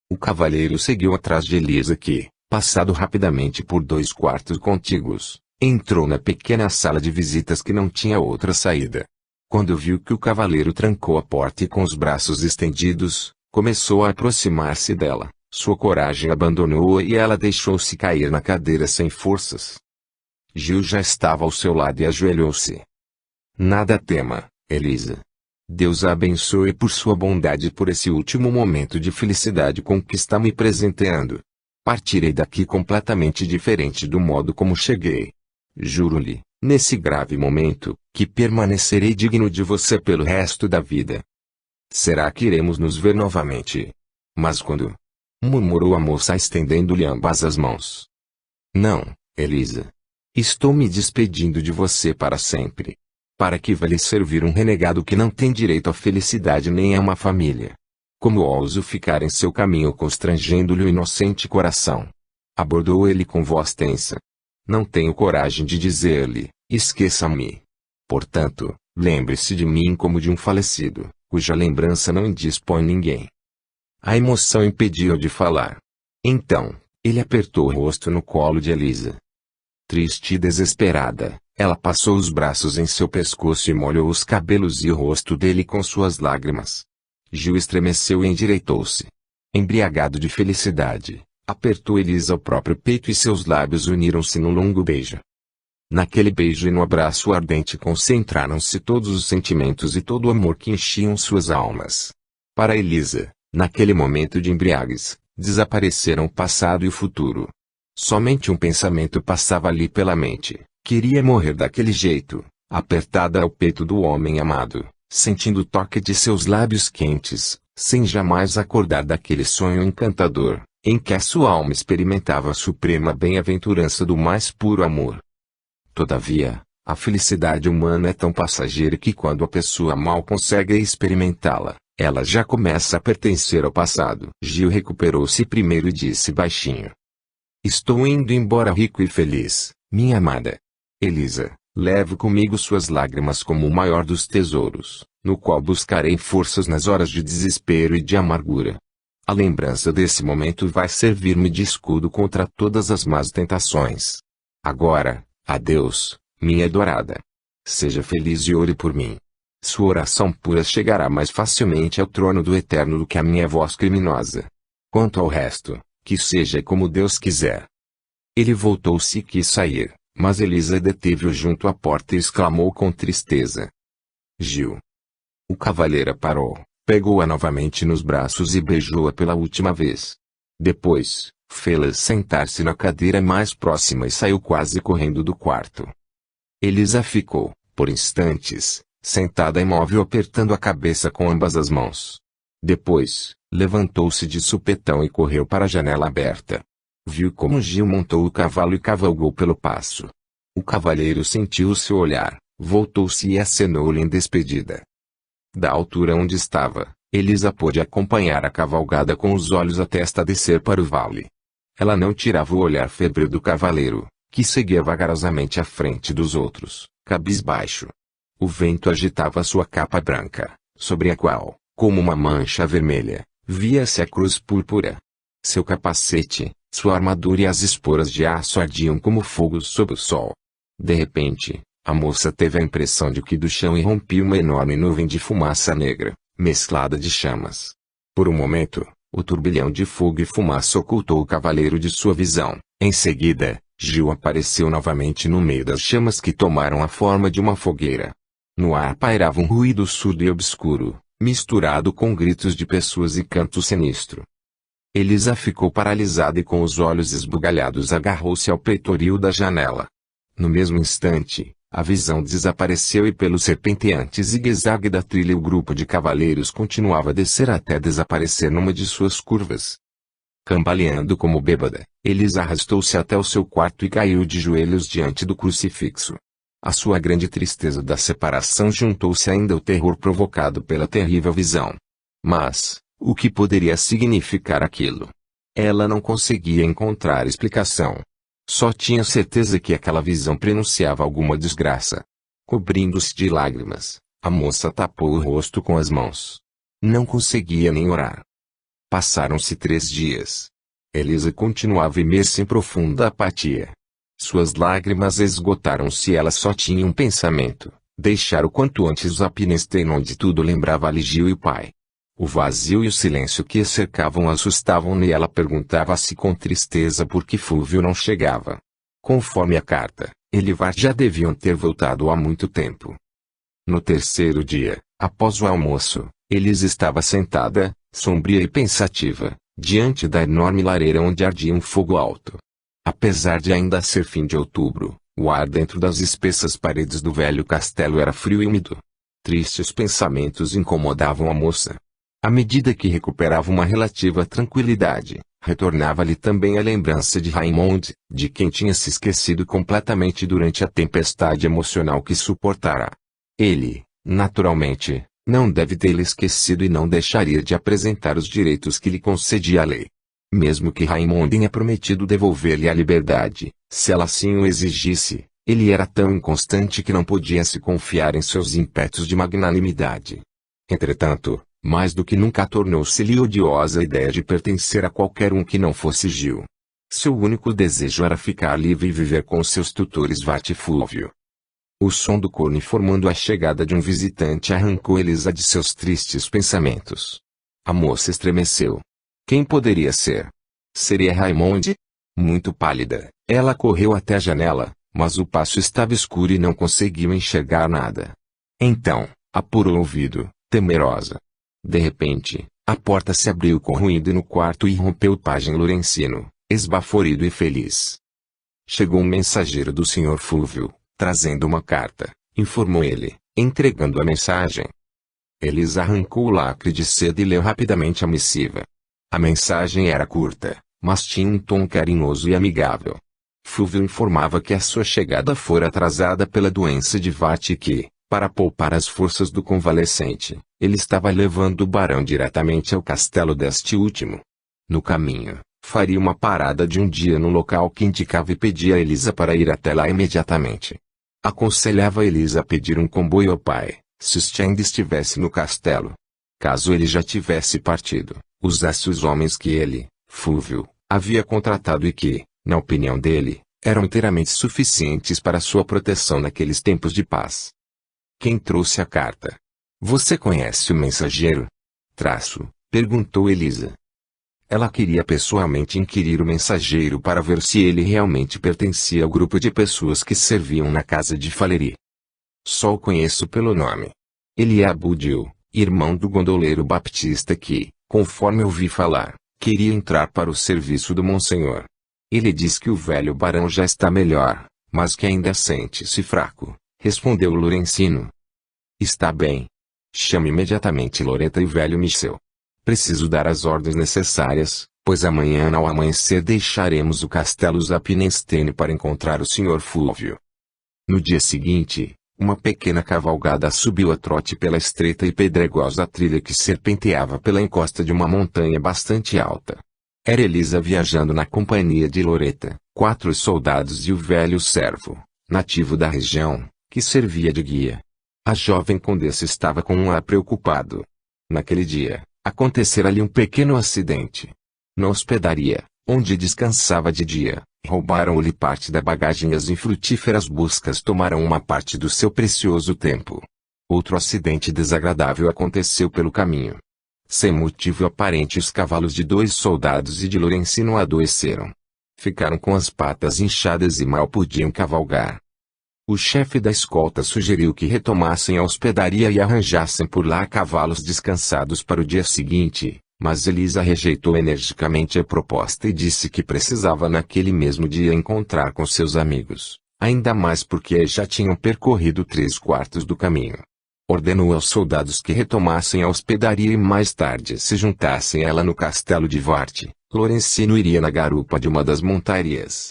O cavalheiro seguiu atrás de Elisa que, passado rapidamente por 2 quartos contíguos, entrou na pequena sala de visitas que não tinha outra saída. Quando viu que o cavaleiro trancou a porta e com os braços estendidos, começou a aproximar-se dela, sua coragem abandonou-a e ela deixou-se cair na cadeira sem forças. Gil já estava ao seu lado e ajoelhou-se. Nada tema, Elisa. Deus a abençoe por sua bondade e por esse último momento de felicidade com que está me presenteando. Partirei daqui completamente diferente do modo como cheguei. Juro-lhe, nesse grave momento, que permanecerei digno de você pelo resto da vida. Será que iremos nos ver novamente? Mas quando? Murmurou a moça estendendo-lhe ambas as mãos. Não, Elisa. Estou me despedindo de você para sempre. Para que vai lhe servir um renegado que não tem direito à felicidade nem a uma família? Como ouso ficar em seu caminho constrangendo-lhe o inocente coração? Abordou ele com voz tensa. Não tenho coragem de dizer-lhe, esqueça-me. Portanto, Lembre-se de mim como de um falecido, cuja lembrança não indispõe ninguém. A emoção impediu de falar. Então, ele apertou o rosto no colo de Elisa. Triste e desesperada, ela passou os braços em seu pescoço e molhou os cabelos e o rosto dele com suas lágrimas. Gil estremeceu e endireitou-se. Embriagado de felicidade, apertou Elisa ao próprio peito e seus lábios uniram-se num longo beijo. Naquele beijo e no abraço ardente concentraram-se todos os sentimentos e todo o amor que enchiam suas almas. Para Elisa, naquele momento de embriaguez, desapareceram o passado e o futuro. Somente um pensamento passava ali pela mente: queria morrer daquele jeito, apertada ao peito do homem amado, sentindo o toque de seus lábios quentes, sem jamais acordar daquele sonho encantador, em que a sua alma experimentava a suprema bem-aventurança do mais puro amor. Todavia, a felicidade humana é tão passageira que quando a pessoa mal consegue experimentá-la, ela já começa a pertencer ao passado. Gil recuperou-se primeiro e disse baixinho: estou indo embora rico e feliz, minha amada. Elisa, leve comigo suas lágrimas como o maior dos tesouros, no qual buscarei forças nas horas de desespero e de amargura. A lembrança desse momento vai servir-me de escudo contra todas as más tentações. Agora, adeus, minha adorada. Seja feliz e ore por mim. Sua oração pura chegará mais facilmente ao trono do Eterno do que a minha voz criminosa. Quanto ao resto, que seja como Deus quiser. Ele voltou-se e quis sair, mas Elisa deteve-o junto à porta e exclamou com tristeza: Gil. O cavaleiro parou, pegou-a novamente nos braços e beijou-a pela última vez. Depois, fê-la sentar-se na cadeira mais próxima e saiu quase correndo do quarto. Elisa ficou, por instantes, sentada imóvel apertando a cabeça com ambas as mãos. Depois, levantou-se de supetão e correu para a janela aberta. Viu como Gil montou o cavalo e cavalgou pelo paço. O cavaleiro sentiu o seu olhar, voltou-se e acenou-lhe em despedida. Da altura onde estava, Elisa pôde acompanhar a cavalgada com os olhos até esta descer para o vale. Ela não tirava o olhar febril do cavaleiro, que seguia vagarosamente à frente dos outros, cabisbaixo. O vento agitava sua capa branca, sobre a qual, como uma mancha vermelha, via-se a cruz púrpura. Seu capacete, sua armadura e as esporas de aço ardiam como fogos sob o sol. De repente, a moça teve a impressão de que do chão irrompia uma enorme nuvem de fumaça negra, mesclada de chamas. Por um momento, o turbilhão de fogo e fumaça ocultou o cavaleiro de sua visão. Em seguida, Gil apareceu novamente no meio das chamas que tomaram a forma de uma fogueira. No ar pairava um ruído surdo e obscuro, misturado com gritos de pessoas e canto sinistro. Elisa ficou paralisada e com os olhos esbugalhados agarrou-se ao peitoril da janela. No mesmo instante, a visão desapareceu e pelo serpenteante zigue-zague da trilha o grupo de cavaleiros continuava a descer até desaparecer numa de suas curvas. Cambaleando como bêbada, Elisa arrastou-se até o seu quarto e caiu de joelhos diante do crucifixo. A sua grande tristeza da separação juntou-se ainda ao terror provocado pela terrível visão. Mas, o que poderia significar aquilo? Ela não conseguia encontrar explicação. Só tinha certeza que aquela visão prenunciava alguma desgraça. Cobrindo-se de lágrimas, a moça tapou o rosto com as mãos. Não conseguia nem orar. Passaram-se 3 dias. Elisa continuava imersa em profunda apatia. Suas lágrimas esgotaram-se e ela só tinha um pensamento: deixar o quanto antes o Apinestein onde tudo lembrava Gil e o pai. O vazio e o silêncio que a cercavam assustavam-na e ela perguntava-se com tristeza por que Fúvio não chegava. Conforme a carta, Elivar já deviam ter voltado há muito tempo. No terceiro dia, após o almoço, Elisa estava sentada, sombria e pensativa, diante da enorme lareira onde ardia um fogo alto. Apesar de ainda ser fim de outubro, o ar dentro das espessas paredes do velho castelo era frio e úmido. Tristes pensamentos incomodavam a moça. À medida que recuperava uma relativa tranquilidade, retornava-lhe também a lembrança de Raymond, de quem tinha se esquecido completamente durante a tempestade emocional que suportara. Ele, naturalmente, não deve tê-lo esquecido e não deixaria de apresentar os direitos que lhe concedia a lei. Mesmo que Raymond tenha prometido devolver-lhe a liberdade, se ela assim o exigisse, Ele era tão inconstante que não podia se confiar em seus ímpetos de magnanimidade. Entretanto, mais do que nunca tornou-se-lhe odiosa a ideia de pertencer a qualquer um que não fosse Gil. Seu único desejo era ficar livre e viver com seus tutores Vart e Fúlvio. O som do corno informando a chegada de um visitante arrancou Elisa de seus tristes pensamentos. A moça estremeceu. Quem poderia ser? Seria Raimonde? Muito pálida, ela correu até a janela, mas o passo estava escuro e não conseguiu enxergar nada. Então, apurou o ouvido, temerosa. De repente, a porta se abriu com ruído e no quarto irrompeu o pajem Lorenzino, esbaforido e feliz. Chegou um mensageiro do Sr. Fúlvio, trazendo uma carta, informou ele, entregando a mensagem. Elisa arrancou o lacre de seda e leu rapidamente a missiva. A mensagem era curta, mas tinha um tom carinhoso e amigável. Fúlvio informava que a sua chegada fora atrasada pela doença de Vart e que, para poupar as forças do convalescente, ele estava levando o barão diretamente ao castelo deste último. No caminho, faria uma parada de um dia no local que indicava e pedia a Elisa para ir até lá imediatamente. Aconselhava Elisa a pedir um comboio ao pai, se este ainda estivesse no castelo. Caso ele já tivesse partido, usasse os homens que ele, Fúlvio, havia contratado e que, na opinião dele, eram inteiramente suficientes para sua proteção naqueles tempos de paz. Quem trouxe a carta? Você conhece o mensageiro? Perguntou Elisa. Ela queria pessoalmente inquirir o mensageiro para ver se ele realmente pertencia ao grupo de pessoas que serviam na casa de Falery. Só o conheço pelo nome. Ele é Abudil, irmão do gondoleiro Baptista que, conforme ouvi falar, queria entrar para o serviço do Monsenhor. Ele diz que o velho barão já está melhor, mas que ainda sente-se fraco, respondeu Lorenzino. Está bem. Chame imediatamente Loreta e o velho Michel. Preciso dar as ordens necessárias, pois amanhã ao amanhecer deixaremos o castelo Zapinenstein para encontrar o Sr. Fúlvio. No dia seguinte, uma pequena cavalgada subiu a trote pela estreita e pedregosa trilha que serpenteava pela encosta de uma montanha bastante alta. Era Elisa viajando na companhia de Loreta, 4 soldados e o velho servo, nativo da região, que servia de guia. A jovem condessa estava com um ar preocupado. Naquele dia, acontecera-lhe um pequeno acidente. Na hospedaria, onde descansava de dia, roubaram-lhe parte da bagagem e as infrutíferas buscas tomaram uma parte do seu precioso tempo. Outro acidente desagradável aconteceu pelo caminho. Sem motivo aparente os cavalos de 2 soldados e de Lorenzino adoeceram. Ficaram com as patas inchadas e mal podiam cavalgar. O chefe da escolta sugeriu que retomassem a hospedaria e arranjassem por lá cavalos descansados para o dia seguinte, mas Elisa rejeitou energicamente a proposta e disse que precisava naquele mesmo dia encontrar com seus amigos, ainda mais porque já tinham percorrido 3/4 do caminho. Ordenou aos soldados que retomassem a hospedaria e mais tarde se juntassem a ela no castelo de Vart. Lorenzino iria na garupa de uma das montarias.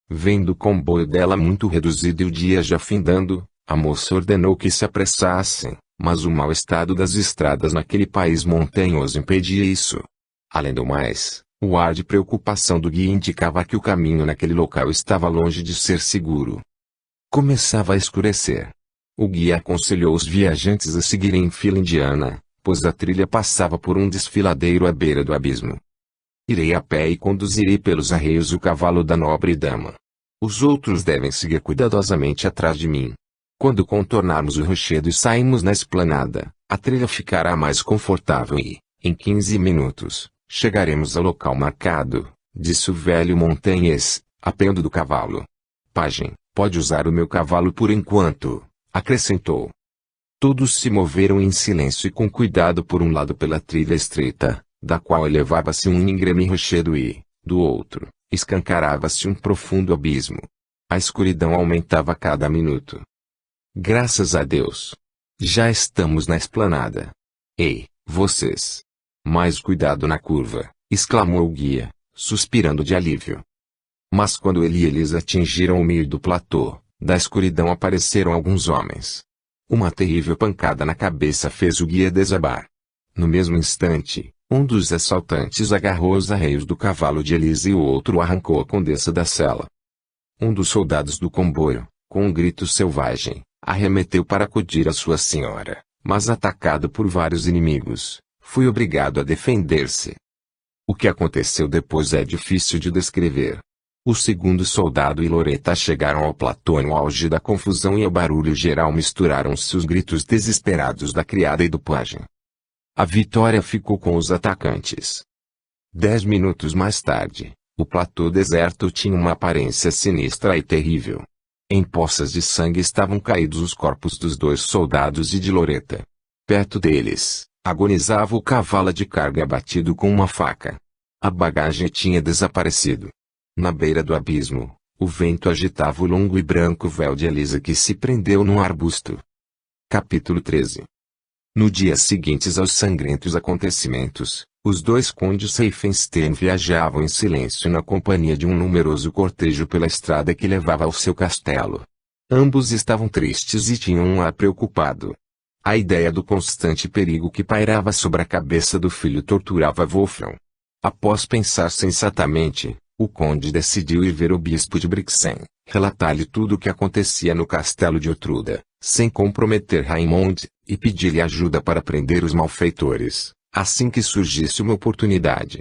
Vendo o comboio dela muito reduzido e o dia já findando, a moça ordenou que se apressassem, mas o mau estado das estradas naquele país montanhoso impedia isso. Além do mais, o ar de preocupação do guia indicava que o caminho naquele local estava longe de ser seguro. Começava a escurecer. O guia aconselhou os viajantes a seguirem em fila indiana, pois a trilha passava por um desfiladeiro à beira do abismo. Irei a pé e conduzirei pelos arreios o cavalo da nobre dama. Os outros devem seguir cuidadosamente atrás de mim. Quando contornarmos o rochedo e sairmos na esplanada, a trilha ficará mais confortável e, em 15 minutos, chegaremos ao local marcado, disse o velho montanhês, apeando do cavalo. Pajem, pode usar o meu cavalo por enquanto, acrescentou. Todos se moveram em silêncio e com cuidado por um lado pela trilha estreita, da qual elevava-se um íngreme rochedo e, do outro, escancarava-se um profundo abismo. A escuridão aumentava a cada minuto. Graças a Deus! Já estamos na esplanada. Ei, vocês! Mais cuidado na curva, exclamou o guia, suspirando de alívio. Mas quando ele e Elisa atingiram o meio do platô, da escuridão apareceram alguns homens. Uma terrível pancada na cabeça fez o guia desabar. No mesmo instante, um dos assaltantes agarrou os arreios do cavalo de Elisa e o outro arrancou a condessa da sela. Um dos soldados do comboio, Com um grito selvagem, arremeteu para acudir a sua senhora, mas atacado por vários inimigos, foi obrigado a defender-se. O que aconteceu depois é difícil de descrever. O segundo soldado e Loretta chegaram ao platô no auge da confusão e ao barulho geral misturaram-se os gritos desesperados da criada e do pajem. A vitória ficou com os atacantes. 10 minutos mais tarde, o platô deserto tinha uma aparência sinistra e terrível. Em poças de sangue estavam caídos os corpos dos 2 soldados e de Loretta. Perto deles, agonizava o cavalo de carga abatido com uma faca. A bagagem tinha desaparecido. Na beira do abismo, o vento agitava o longo e branco véu de Elisa que se prendeu num arbusto. Capítulo 13. No dia seguinte aos sangrentos acontecimentos, os 2 condes Riefenstein viajavam em silêncio na companhia de um numeroso cortejo pela estrada que levava ao seu castelo. Ambos estavam tristes e tinham um ar preocupado. A ideia do constante perigo que pairava sobre a cabeça do filho torturava Wolfram. Após pensar sensatamente, o conde decidiu ir ver o bispo de Brixen, relatar-lhe tudo o que acontecia no castelo de Otruda, sem comprometer Raimond, e pedir-lhe ajuda para prender os malfeitores, assim que surgisse uma oportunidade.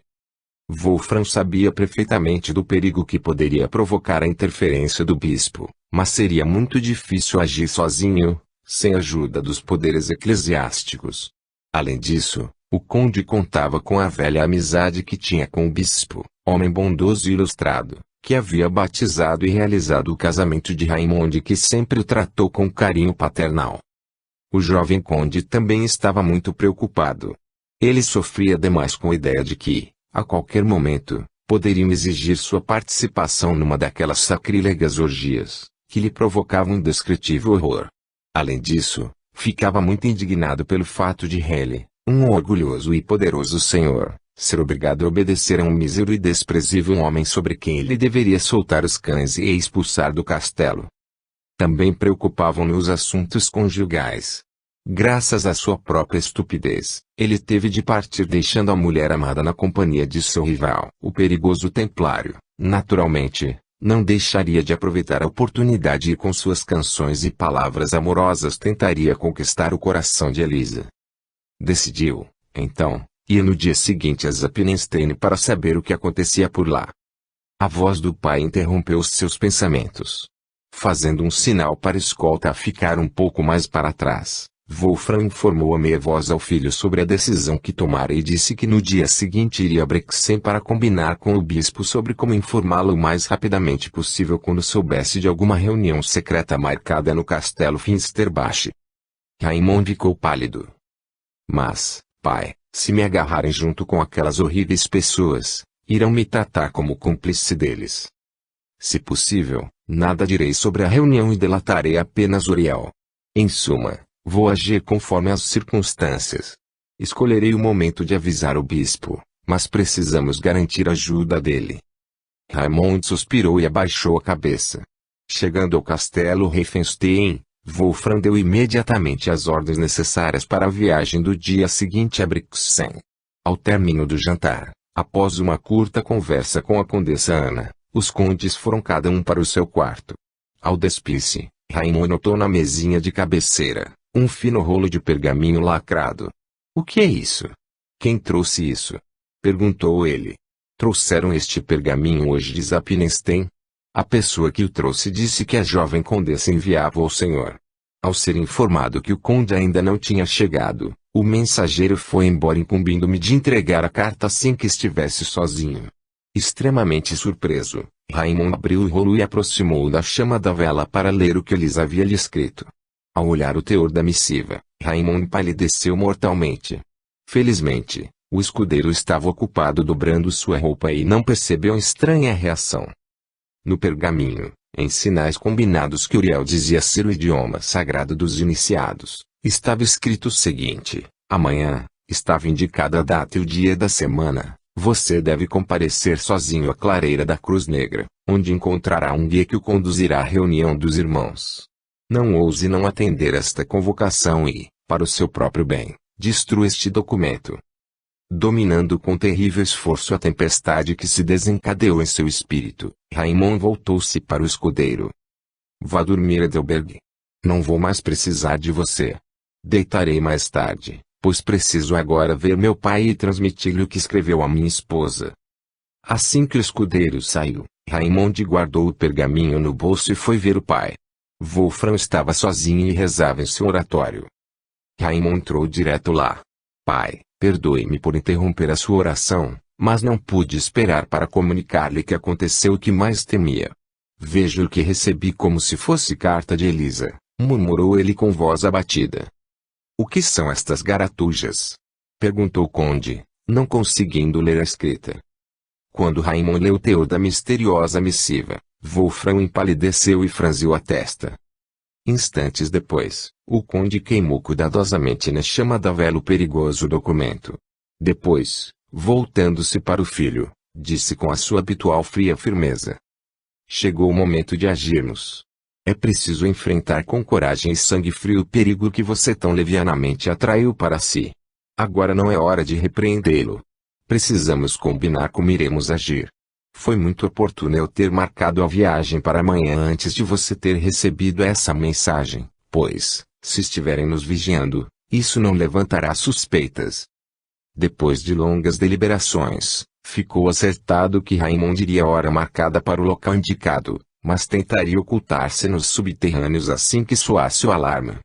Wolfram sabia perfeitamente do perigo que poderia provocar a interferência do bispo, mas seria muito difícil agir sozinho, sem a ajuda dos poderes eclesiásticos. Além disso, o conde contava com a velha amizade que tinha com o bispo, homem bondoso e ilustrado, que havia batizado e realizado o casamento de Raimond e que sempre o tratou com carinho paternal. O jovem conde também estava muito preocupado. Ele sofria demais com a ideia de que, a qualquer momento, poderiam exigir sua participação numa daquelas sacrílegas orgias, que lhe provocavam um indescritível horror. Além disso, ficava muito indignado pelo fato de Hele, um orgulhoso e poderoso senhor, ser obrigado a obedecer a um mísero e desprezível homem sobre quem ele deveria soltar os cães e expulsar do castelo. Também preocupavam-no os assuntos conjugais. Graças à sua própria estupidez, ele teve de partir deixando a mulher amada na companhia de seu rival, o perigoso templário. Naturalmente, não deixaria de aproveitar a oportunidade e com suas canções e palavras amorosas tentaria conquistar o coração de Elisa. Decidiu, então, ir no dia seguinte a Zappenstein para saber o que acontecia por lá. A voz do pai interrompeu os seus pensamentos. Fazendo um sinal para a escolta a ficar um pouco mais para trás, Wolfram informou a meia voz ao filho sobre a decisão que tomara e disse que no dia seguinte iria a Brixen para combinar com o bispo sobre como informá-lo o mais rapidamente possível quando soubesse de alguma reunião secreta marcada no castelo Finsterbach. Raimond ficou pálido. Mas, pai, se me agarrarem junto com aquelas horríveis pessoas, irão me tratar como cúmplice deles. Se possível, nada direi sobre a reunião e delatarei apenas Uriel. Em suma, vou agir conforme as circunstâncias. Escolherei o momento de avisar o bispo, mas precisamos garantir a ajuda dele. Raimond suspirou e abaixou a cabeça. Chegando ao castelo Riefenstein, Wolfram deu imediatamente as ordens necessárias para a viagem do dia seguinte a Brixen. Ao término do jantar, após uma curta conversa com a condessa Ana, os condes foram cada um para o seu quarto. Ao despir-se, Raimond notou na mesinha de cabeceira um fino rolo de pergaminho lacrado. "O que é isso? Quem trouxe isso?" perguntou ele. "Trouxeram este pergaminho hoje de Zappenstein?" A pessoa que o trouxe disse que a jovem condessa enviava ao senhor. Ao ser informado que o conde ainda não tinha chegado, o mensageiro foi embora incumbindo-me de entregar a carta assim que estivesse sozinho. Extremamente surpreso, Raimond abriu o rolo e aproximou da chama da vela para ler o que Elisa havia lhe escrito. Ao olhar o teor da missiva, Raimond palideceu mortalmente. Felizmente, o escudeiro estava ocupado dobrando sua roupa e não percebeu a estranha reação. No pergaminho, em sinais combinados que Uriel dizia ser o idioma sagrado dos iniciados, estava escrito o seguinte: amanhã, estava indicada a data e o dia da semana, você deve comparecer sozinho à clareira da Cruz Negra, onde encontrará um guia que o conduzirá à reunião dos irmãos. Não ouse não atender esta convocação e, para o seu próprio bem, destrua este documento. Dominando com terrível esforço a tempestade que se desencadeou em seu espírito, Raimond voltou-se para o escudeiro. Vá dormir, Edelberg. Não vou mais precisar de você. Deitarei mais tarde, pois preciso agora ver meu pai e transmitir-lhe o que escreveu a minha esposa. Assim que o escudeiro saiu, Raymond guardou o pergaminho no bolso e foi ver o pai. Wolfram estava sozinho e rezava em seu oratório. Raymond entrou direto lá. Pai, perdoe-me por interromper a sua oração, mas não pude esperar para comunicar-lhe que aconteceu o que mais temia. Veja o que recebi como se fosse carta de Elisa, murmurou ele com voz abatida. O que são estas garatujas? Perguntou o conde, não conseguindo ler a escrita. Quando Raymond leu o teor da misteriosa missiva, Wolfram empalideceu e franziu a testa. Instantes depois, o conde queimou cuidadosamente na chama da vela o perigoso documento. Depois, voltando-se para o filho, disse com a sua habitual fria firmeza. Chegou o momento de agirmos. É preciso enfrentar com coragem e sangue frio o perigo que você tão levianamente atraiu para si. Agora não é hora de repreendê-lo. Precisamos combinar como iremos agir. Foi muito oportuno eu ter marcado a viagem para amanhã antes de você ter recebido essa mensagem, pois, se estiverem nos vigiando, isso não levantará suspeitas. Depois de longas deliberações, ficou acertado que Raymond iria a hora marcada para o local indicado, mas tentaria ocultar-se nos subterrâneos assim que soasse o alarme.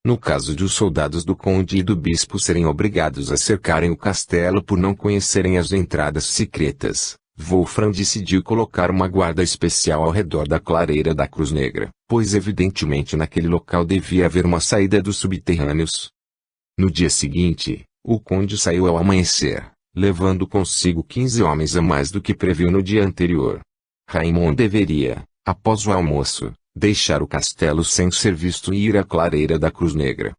No caso de os soldados do conde e do bispo serem obrigados a cercarem o castelo por não conhecerem as entradas secretas, Wolfram decidiu colocar uma guarda especial ao redor da clareira da Cruz Negra, pois evidentemente naquele local devia haver uma saída dos subterrâneos. No dia seguinte, o conde saiu ao amanhecer, levando consigo 15 homens a mais do que previu no dia anterior. Raymond deveria, após o almoço, deixar o castelo sem ser visto e ir à clareira da Cruz Negra.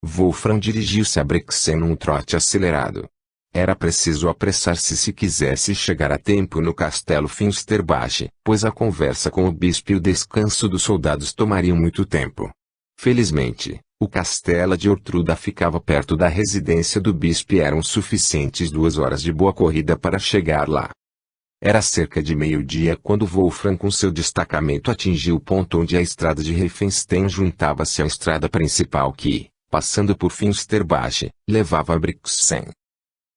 Wolfram dirigiu-se a Brexen num trote acelerado. Era preciso apressar-se se quisesse chegar a tempo no castelo Finsterbach, pois a conversa com o bispo e o descanso dos soldados tomariam muito tempo. Felizmente, o castelo de Ortruda ficava perto da residência do bispo e eram suficientes 2 horas de boa corrida para chegar lá. Era cerca de meio-dia quando Wolfram com seu destacamento atingiu o ponto onde a estrada de Riefenstein juntava-se à estrada principal que, passando por Finsterbach, levava a Brixen.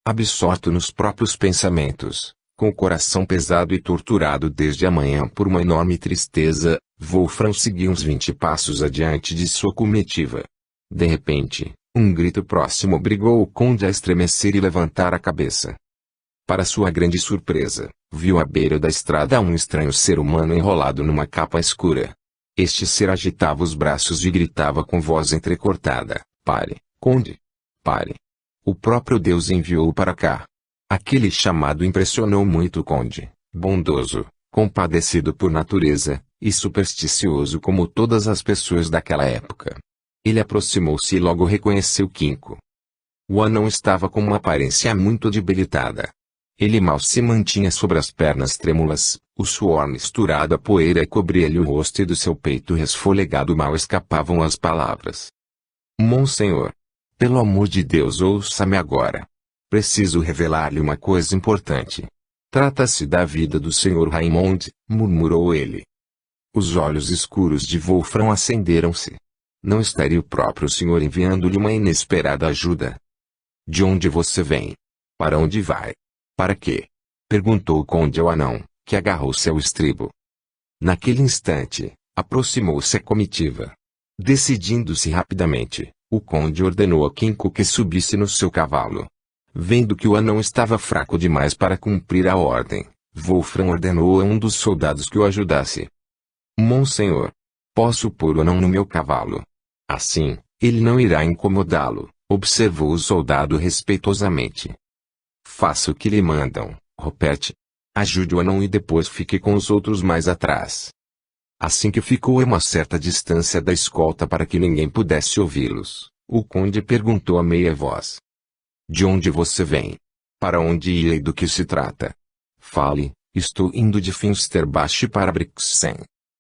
Absorto nos próprios pensamentos, com o coração pesado e torturado desde a manhã por uma enorme tristeza, Wolfram seguiu uns 20 passos adiante de sua comitiva. De repente, um grito próximo obrigou o conde a estremecer e levantar a cabeça. Para sua grande surpresa, viu à beira da estrada um estranho ser humano enrolado numa capa escura. Este ser agitava os braços e gritava com voz entrecortada: "Pare, conde! Pare! O próprio Deus enviou-o para cá." Aquele chamado impressionou muito o conde, bondoso, compadecido por natureza, e supersticioso como todas as pessoas daquela época. Ele aproximou-se e logo reconheceu Quinco. O anão estava com uma aparência muito debilitada. Ele mal se mantinha sobre as pernas trêmulas, o suor misturado à poeira cobria-lhe o rosto e do seu peito resfolegado mal escapavam as palavras. "Monsenhor, pelo amor de Deus, ouça-me agora. Preciso revelar-lhe uma coisa importante. Trata-se da vida do Sr. Raymond", murmurou ele. Os olhos escuros de Wolfram acenderam-se. Não estaria o próprio senhor enviando-lhe uma inesperada ajuda? "De onde você vem? Para onde vai? Para quê?" perguntou o conde ao anão, que agarrou-se ao estribo. Naquele instante, aproximou-se a comitiva. Decidindo-se rapidamente, o conde ordenou a Quinco que subisse no seu cavalo. Vendo que o anão estava fraco demais para cumprir a ordem, Wolfram ordenou a um dos soldados que o ajudasse. "Monsenhor, posso pôr o anão no meu cavalo? Assim, ele não irá incomodá-lo", observou o soldado respeitosamente. "Faça o que lhe mandam, Rupert. Ajude o anão e depois fique com os outros mais atrás." Assim que ficou a uma certa distância da escolta para que ninguém pudesse ouvi-los, o conde perguntou a meia voz: "De onde você vem? Para onde irá e do que se trata?" "Fale, estou indo de Finsterbach para Brixen.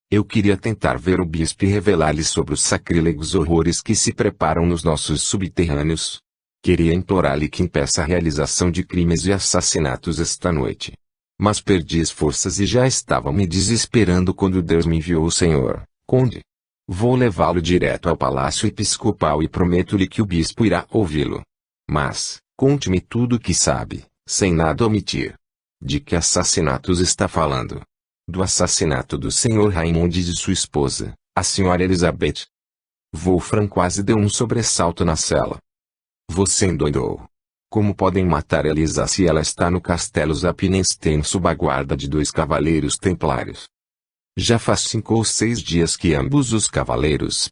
Eu queria tentar ver o bispo e revelar-lhe sobre os sacrílegos horrores que se preparam nos nossos subterrâneos. Queria implorar-lhe que impeça a realização de crimes e assassinatos esta noite. Mas perdi as forças e já estava me desesperando quando Deus me enviou o Senhor, Conde. Vou levá-lo direto ao palácio episcopal e prometo-lhe que o bispo irá ouvi-lo. Mas, conte-me tudo o que sabe, sem nada omitir. De que assassinatos está falando? Do assassinato do Sr. Raymond e de sua esposa, a Sra. Elizabeth. Wolfram quase deu um sobressalto na cela. Você endoidou. Como podem matar Elisa se ela está no castelo Zapinenstein sob a guarda de 2 cavaleiros templários? Já faz 5 ou 6 dias que ambos os cavaleiros,